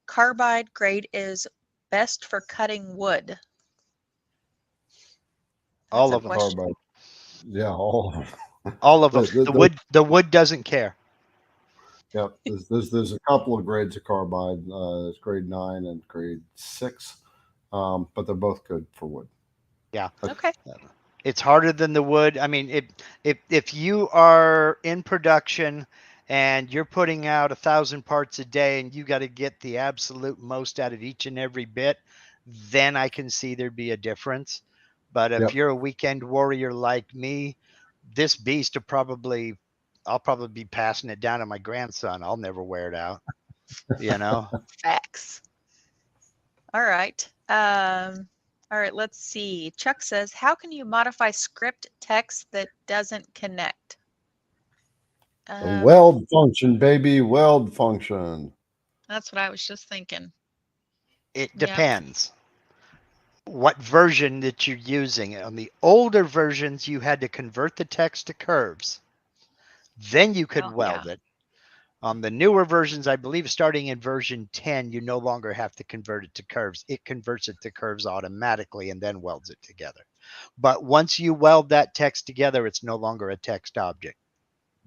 carbide grade is best for cutting wood? All of them. Carbide. Yeah, all of them. All of them. The wood doesn't care. Yep. There's a couple of grades of carbide. There's grade 9 and grade 6, but they're both good for wood. Yeah. Okay. It's harder than the wood. I mean, if you are in production and you're putting out 1,000 parts a day and you got to get the absolute most out of each and every bit, then I can see there'd be a difference. But if you're a weekend warrior like me, this beast I'll probably be passing it down to my grandson. I'll never wear it out. Facts. All right. All right, let's see. Chuck says, how can you modify script text that doesn't connect? Weld function, baby. Weld function. That's what I was just thinking. It depends what version that you're using. On the older versions, you had to convert the text to curves. Then you could weld it. On the newer versions, I believe starting in version 10, you no longer have to convert it to curves. It converts it to curves automatically and then welds it together. But once you weld that text together, it's no longer a text object.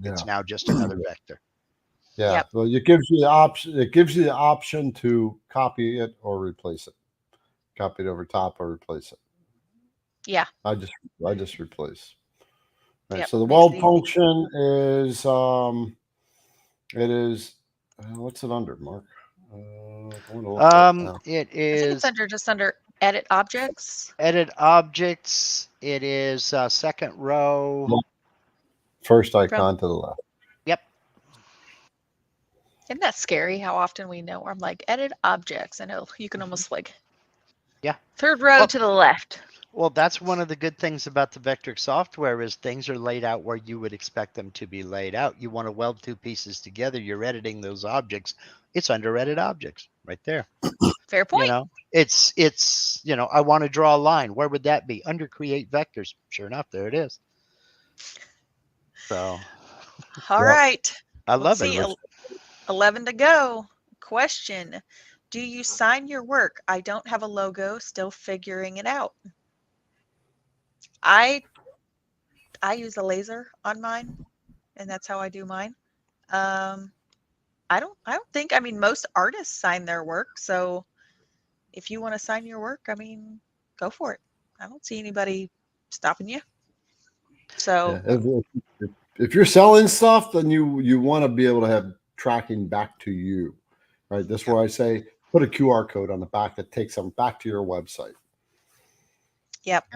It's now just another vector. Yeah. Yep. Well, it gives you the option. It gives you the option to copy it or replace it. Copy it over top or replace it. Yeah. I just replace. Right. So the weld function is it is what's it under, Mark? It is. I think it's just under edit objects. Edit objects. It is second row. First icon to the left. Yep. Isn't that scary how often we know? I'm like, edit objects. I know you can almost third row to the left. Well, that's one of the good things about the Vectric software is things are laid out where you would expect them to be laid out. You want to weld two pieces together, you're editing those objects. It's under edit objects right there. Fair You point. know, it's I want to draw a line. Where would that be? Under create vectors. Sure enough, there it is. So All Yep. right. I Let's love it. see. 11 to go. Question. Do you sign your work? I don't have a logo, still figuring it out. I use a laser on mine, and that's how I do mine. I don't think, I mean, most artists sign their work, so if you want to sign your work, I mean, go for it. I don't see anybody stopping you. So, Yeah, if you're selling stuff, then you want to be able to have tracking back to you, right? That's where I say put a QR code on the back that takes them back to your website. yep,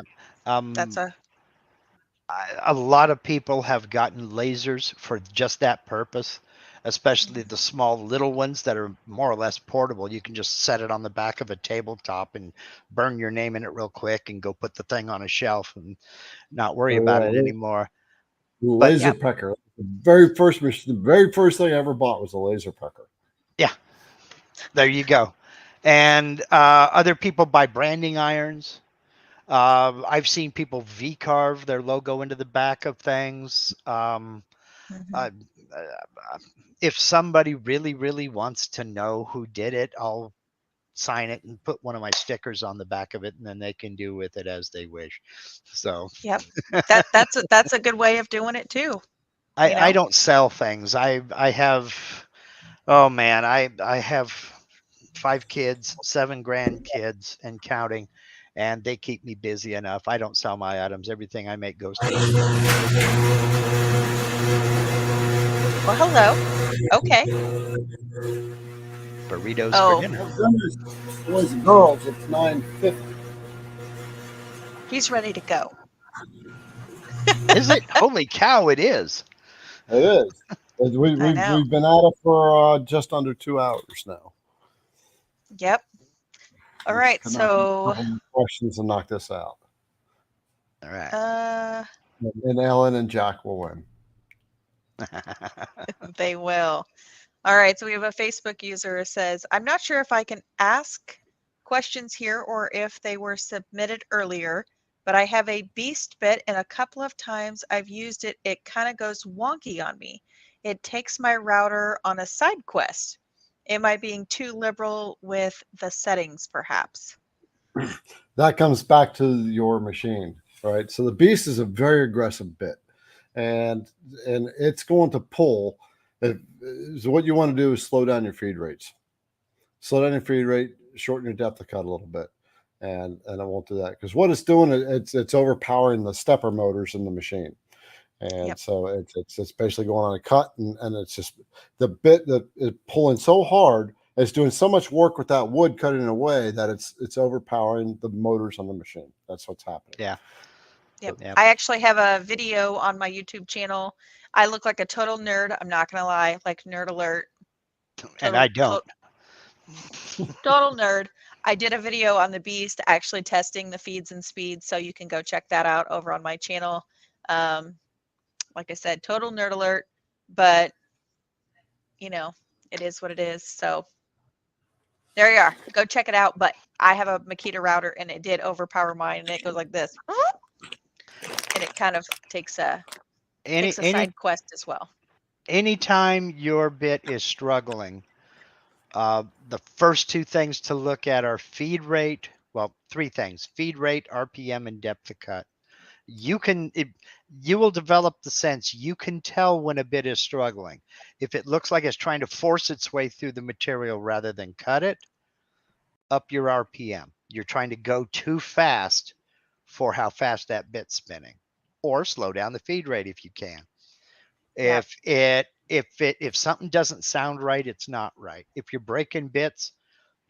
Um, that's a lot of people have gotten lasers for just that purpose, especially the small little ones that are more or less portable. You can just set it on the back of a tabletop and burn your name in it real quick and go put the thing on a shelf and not worry about it anymore. But Laser pecker. The very first machine, the very first thing I ever bought was a laser pecker. yeah, there you go. And other people buy branding irons. I've seen people V-carve their logo into the back of things. Uh, if somebody really, really wants to know who did it, I'll sign it and put one of my stickers on the back of it, and then they can do with it as they wish. So, yep. That's a good way of doing it too. I don't sell things. I have, oh man, I have 5 kids, 7 grandkids, and counting. And they keep me busy enough. I don't sell my items. Everything I make goes to the Well, hello. Okay. burritos Oh, for dinner. Boys and girls, it's 9:50. he's ready to go. Is it? Holy cow, it is. It is. We've been at it for just under 2 hours now. Yep. All right. Come So, on, questions and knock this out. All right. And Ellen and Jack will win. they will. All right. So we have a Facebook user who says, I'm not sure if I can ask questions here or if they were submitted earlier, but I have a beast bit and a couple of times I've used it. It kind of goes wonky on me. It takes my router on a side quest. Am I being too liberal with the settings, perhaps? That comes back to your machine, right? So the beast is a very aggressive bit, and it's going to pull. So what you want to do is slow down your feed rates. Slow down your feed rate, shorten your depth of cut a little bit, and I won't do that because what it's doing, it's overpowering the stepper motors in the machine. And so it's basically going on a cut, and it's just the bit that is pulling so hard. It's doing so much work with that wood cutting away that it's overpowering the motors on the machine. That's what's happening. Yeah. Yep. I actually have a video on my YouTube channel. I look like a total nerd. I'm not gonna lie, like nerd alert. And I don't. Total nerd. I did a video on the beast actually testing the feeds and speeds, so you can go check that out over on my channel. Like I said, total nerd alert, but it is what it is. So there you are. Go check it out. But I have a Makita router and it did overpower mine, and it goes like this. And it kind of takes a side quest as well. Anytime your bit is struggling, the first 2 things to look at are feed rate. Well, 3 things: feed rate, RPM, and depth of cut. You will develop the sense. You can tell when a bit is struggling. If it looks like it's trying to force its way through the material rather than cut it, up your RPM. You're trying to go too fast for how fast that bit's spinning, or slow down the feed rate if you can. Yeah. If something doesn't sound right, it's not right. If you're breaking bits,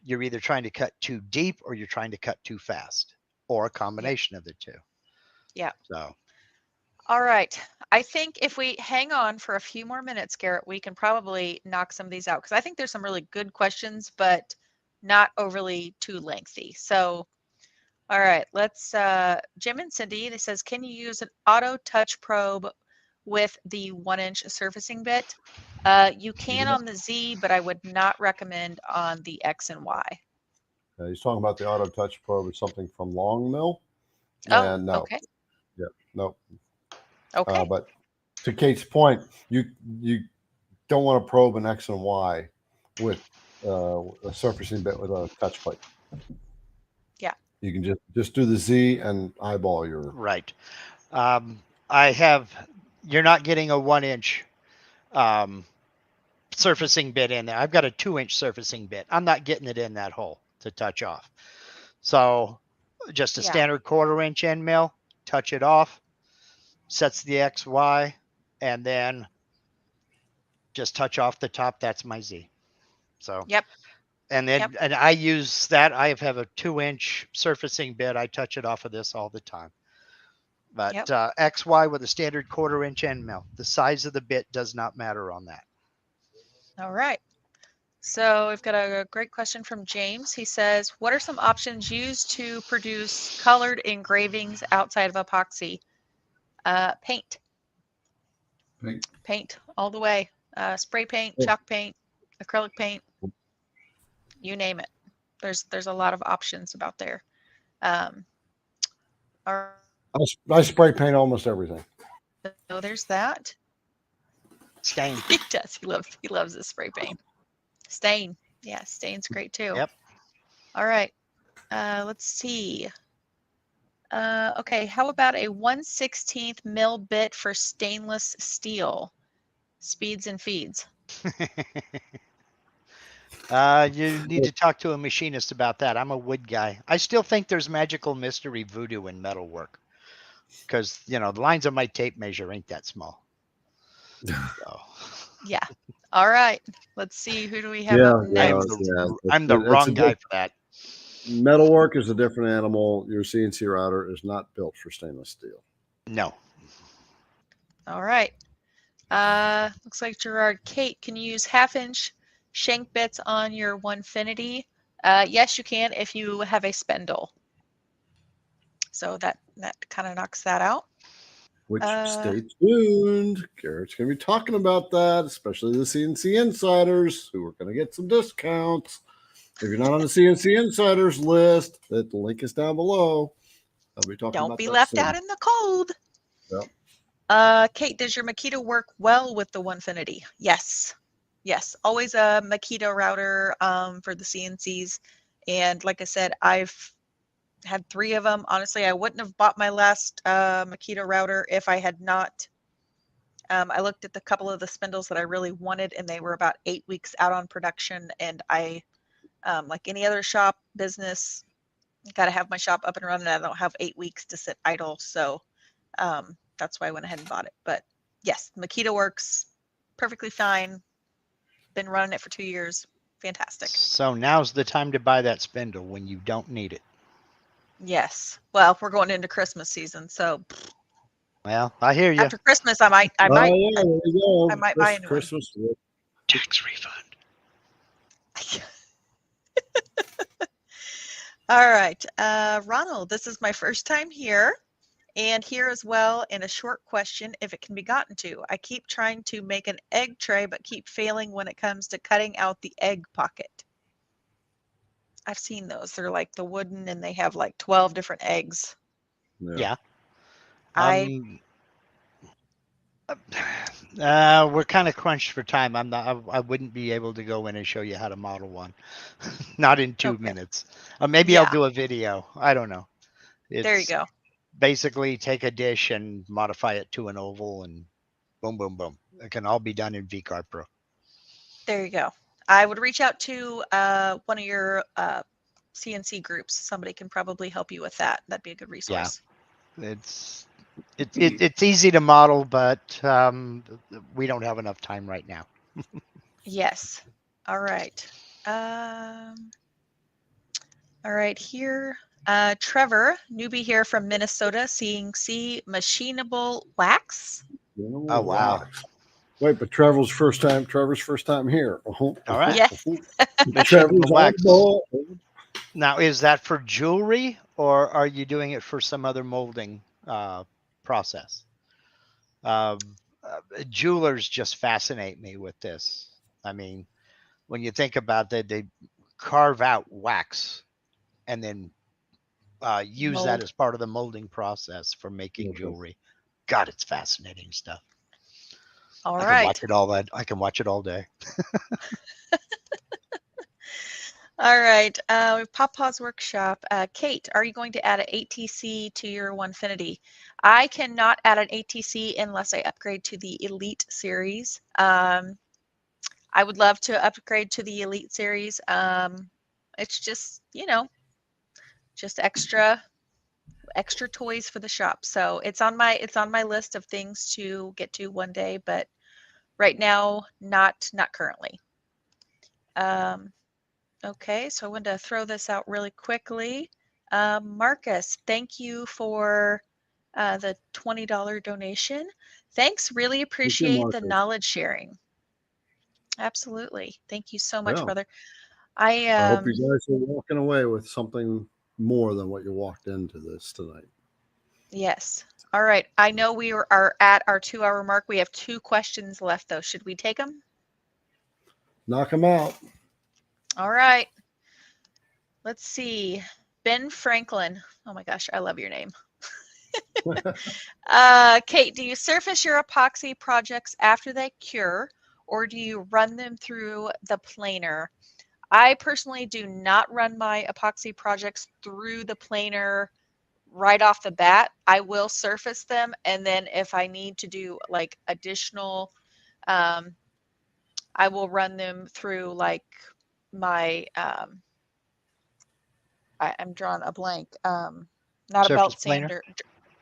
you're either trying to cut too deep or you're trying to cut too fast, or a combination of the 2. Yeah. So. All right. I think if we hang on for a few more minutes, Garrett, we can probably knock some of these out because I think there's some really good questions, but not overly too lengthy. So All right, let's Jim and Cindy. They says, can you use an auto touch probe with the 1-inch surfacing bit? You can on the Z, but I would not recommend on the X and Y. He's talking about the auto touch probe is something from Long Mill. Oh, And no, okay. yeah, no. Okay. But to Kate's point, you don't want to probe an X and Y with a surfacing bit with a touch plate. Yeah. You can just do the Z and eyeball your. Right. You're not getting a 1-inch surfacing bit in there. I've got a 2-inch surfacing bit. I'm not getting it in that hole to touch off. So just a standard 1/4-inch end mill, touch it off, sets the X, Y, and then just touch off the top. That's my Z. So Yep. And then and I use that. I have a 2-inch surfacing bit. I touch it off of this all the time. But XY with a standard 1/4-inch end mill. The size of the bit does not matter on that. All right. So we've got a great question from James. He says, what are some options used to produce colored engravings outside of epoxy? Paint. Paint all the way. Spray paint, chalk paint, acrylic paint, you name it. There's a lot of options about there. I spray paint almost everything. So there's that. Stain. He does. He loves his spray paint. Stain. Yeah, stain's great too. Yep. All right. Let's see. Okay, how about a 1/16 mil bit for stainless steel? Speeds and feeds. You need to talk to a machinist about that. I'm a wood guy. I still think there's magical mystery voodoo in metalwork because, the lines on my tape measure ain't that small. So. Yeah. All right. Let's see. Who do we have up next? I'm the wrong guy for that. Metalwork is a different animal. Your CNC router is not built for stainless steel. No. All right. Looks like Gerard. Kate, can you use 1/2-inch shank bits on your Onefinity? Yes, you can if you have a spindle. So that kind of knocks that out. Which, stay tuned. Garrett's going to be talking about that, especially the CNC insiders who are going to get some discounts. If you're not on the CNC insiders list, the link is down below. I'll be talking about that. Don't be left out in the cold. Yep. Kate, does your Makita work well with the Onefinity? Yes. Yes. Always a Makita router for the CNCs. And like I said, I've had 3 of them. Honestly, I wouldn't have bought my last Makita router if I had not. I looked at the couple of the spindles that I really wanted, and they were about 8 weeks out on production. And I, like any other shop business, got to have my shop up and running. I don't have 8 weeks to sit idle. So that's why I went ahead and bought it. But yes, Makita works perfectly fine. Been running it for 2 years. Fantastic. So now's the time to buy that spindle when you don't need it. Yes. Well, we're going into Christmas season, so. Well, I hear you. After Christmas, I might there buy a new Christmas one. Tax refund. All right, Ronald, this is my first time here, and here as well in a short question, if it can be gotten to. I keep trying to make an egg tray, but keep failing when it comes to cutting out the egg pocket. I've seen those. They're like the wooden, and they have like 12 different eggs. Yeah. We're kind of crunched for time. I wouldn't be able to go in and show you how to model one. Not in 2 minutes. Maybe I'll do a video. I don't know. There you go. Basically take a dish and modify it to an oval and boom, boom, boom. It can all be done in VCarve Pro. There you go. I would reach out to one of your CNC groups. Somebody can probably help you with that. That'd be a good resource. Yeah. It's easy to model, but we don't have enough time right now. Yes. All right. All right, here. Trevor, newbie here from Minnesota, CNC machinable wax. Oh, wow. Wait, but Trevor's first time here. All right. Yes. Trevor's wax. on board. Now, is that for jewelry or are you doing it for some other molding process? Jewelers just fascinate me with this. I mean, when you think about that, they carve out wax and then use that Mold. as part of the molding process for making Okay. jewelry. God, it's fascinating stuff. All I can watch right. it all that. I can watch it all day. All right. Papa's Workshop. Kate, are you going to add an ATC to your Onefinity? I cannot add an ATC unless I upgrade to the Elite series. I would love to upgrade to the Elite series. It's just, just extra toys for the shop. So it's on my list of things to get to one day, but right now, not currently. Okay, so I wanted to throw this out really quickly. Marcus, thank you for the $20 donation. Thanks, really Thank you, appreciate the Marcus. knowledge sharing. Absolutely. Thank you so much, Yeah. brother. I hope you guys are walking away with something more than what you walked into this tonight. Yes. All right. I know we are at our 2-hour mark. We have 2 questions left, though. Should we take them? Knock them out. All right. Let's see. Ben Franklin. Oh my gosh, I love your name. Kate, do you surface your epoxy projects after they cure, or do you run them through the planer? I personally do not run my epoxy projects through the planer right off the bat. I will surface them, and then if I need to do like additional, I will run them through like my, I'm drawing a blank, not a Surface belt planer?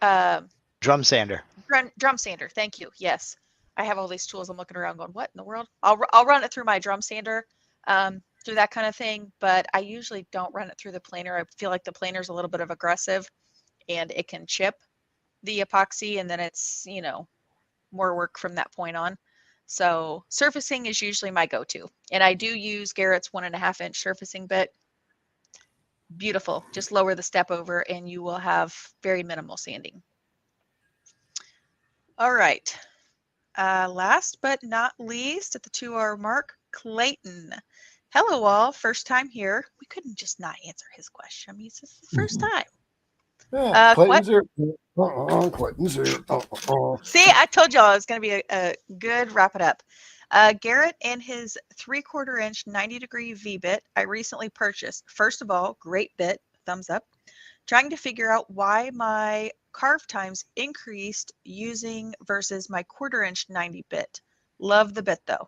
sander, Drum sander. drum sander. Thank you. Yes. I have all these tools. I'm looking around going, what in the world? I'll run it through my drum sander, through that kind of thing. But I usually don't run it through the planer. I feel like the planer is a little bit of aggressive and it can chip the epoxy, and then it's, more work from that point on. So surfacing is usually my go-to. And I do use Garrett's 1.5-inch surfacing bit. Beautiful. Just lower the step over and you will have very minimal sanding. All right. Last but not least, at the 2-hour mark, Clayton. Hello, all. First time here. We couldn't just not answer his question. I mean, this is the first time. Yeah, Clayton's here. Clayton's here. See, I told y'all it was going to be a good wrap it up. Garrett and his 3/4-inch 90-degree V-bit I recently purchased. First of all, great bit. Thumbs up. Trying to figure out why my carve times increased using versus my 1/4-inch 90 bit. Love the bit though.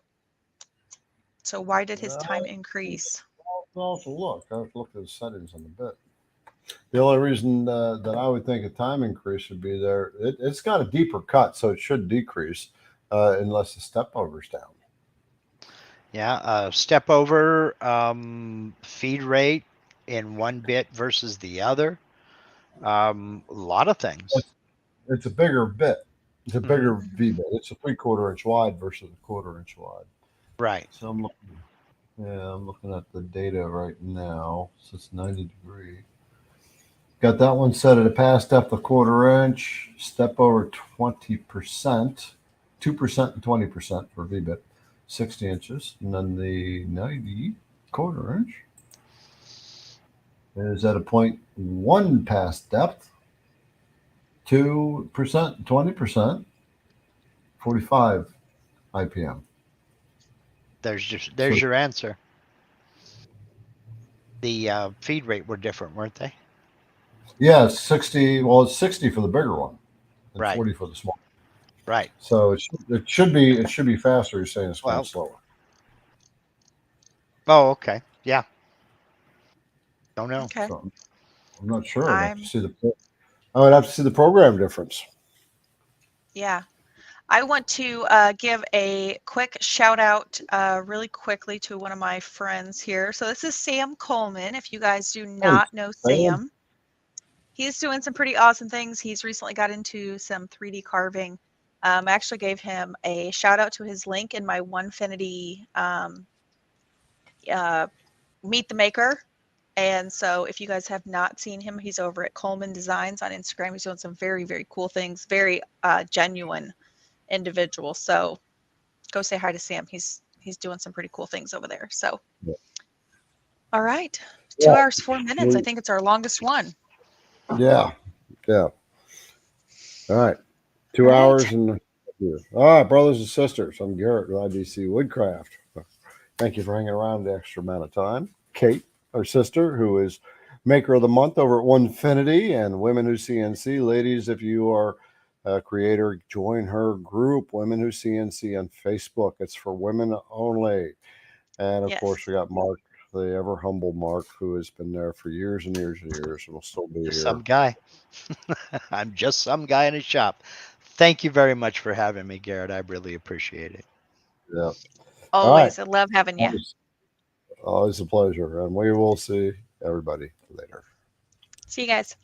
So why did his time increase? I'll have to look. I have to look at the settings on the bit. The only reason that I would think a time increase would be there. It's got a deeper cut, so it should decrease unless the step over's down. Yeah, step over, feed rate in one bit versus the other. A lot of things. It's a bigger bit. It's a bigger V bit. It's a 3/4 inch wide versus a 1/4 inch wide. Right. So I'm looking at the data right now. So it's 90-degree. Got that one set at a pass depth of 1/4 inch, step over 20%, 2% and 20% for V bit, 60 inches, and then the 90 1/4 inch is at a 0.1 pass depth, 2%, 20%, 45 IPM. There's your answer. The feed rate were different, weren't they? Yeah, 60. Well, it's 60 for the bigger one, and Right. 40 for the small. Right. So it should be faster. You're saying it's going slower. Oh, okay. Yeah. Don't know. Okay. So I'm not sure. I would have to see the program difference. Yeah. I want to give a quick shout out really quickly to one of my friends here. So this is Sam Coleman. If you guys do not know Sam, he's doing some pretty awesome things. He's recently got into some 3D carving. I actually gave him a shout out to his link in my Onefinity Meet the Maker And so if you guys have not seen him, he's over at Coleman Designs on Instagram. He's doing some very, very cool things, very genuine individual. So go say hi to Sam. He's doing some pretty cool things over there. So, Yeah. all right. Yeah. 2 hours, 4 minutes. I think it's our longest one. Yeah. Yeah. All right. 2 All right. hours and all right, brothers and sisters. I'm Garrett with IBC Woodcraft. Thank you for hanging around the extra amount of time. Kate, our sister, who is Maker of the Month over at Onefinity, and Women Who CNC. Ladies, if you are a creator, join her group, Women Who CNC, on Facebook. It's for women only. And of Yes. course, we got Mark, the ever humble Mark, who has been there for years and years and years, and will still be Just here. some guy. I'm just some guy in a shop. Thank you very much for having me, Garrett. I really appreciate it. Yeah. Always. I love having you. Always a pleasure. And we will see everybody later. See you guys.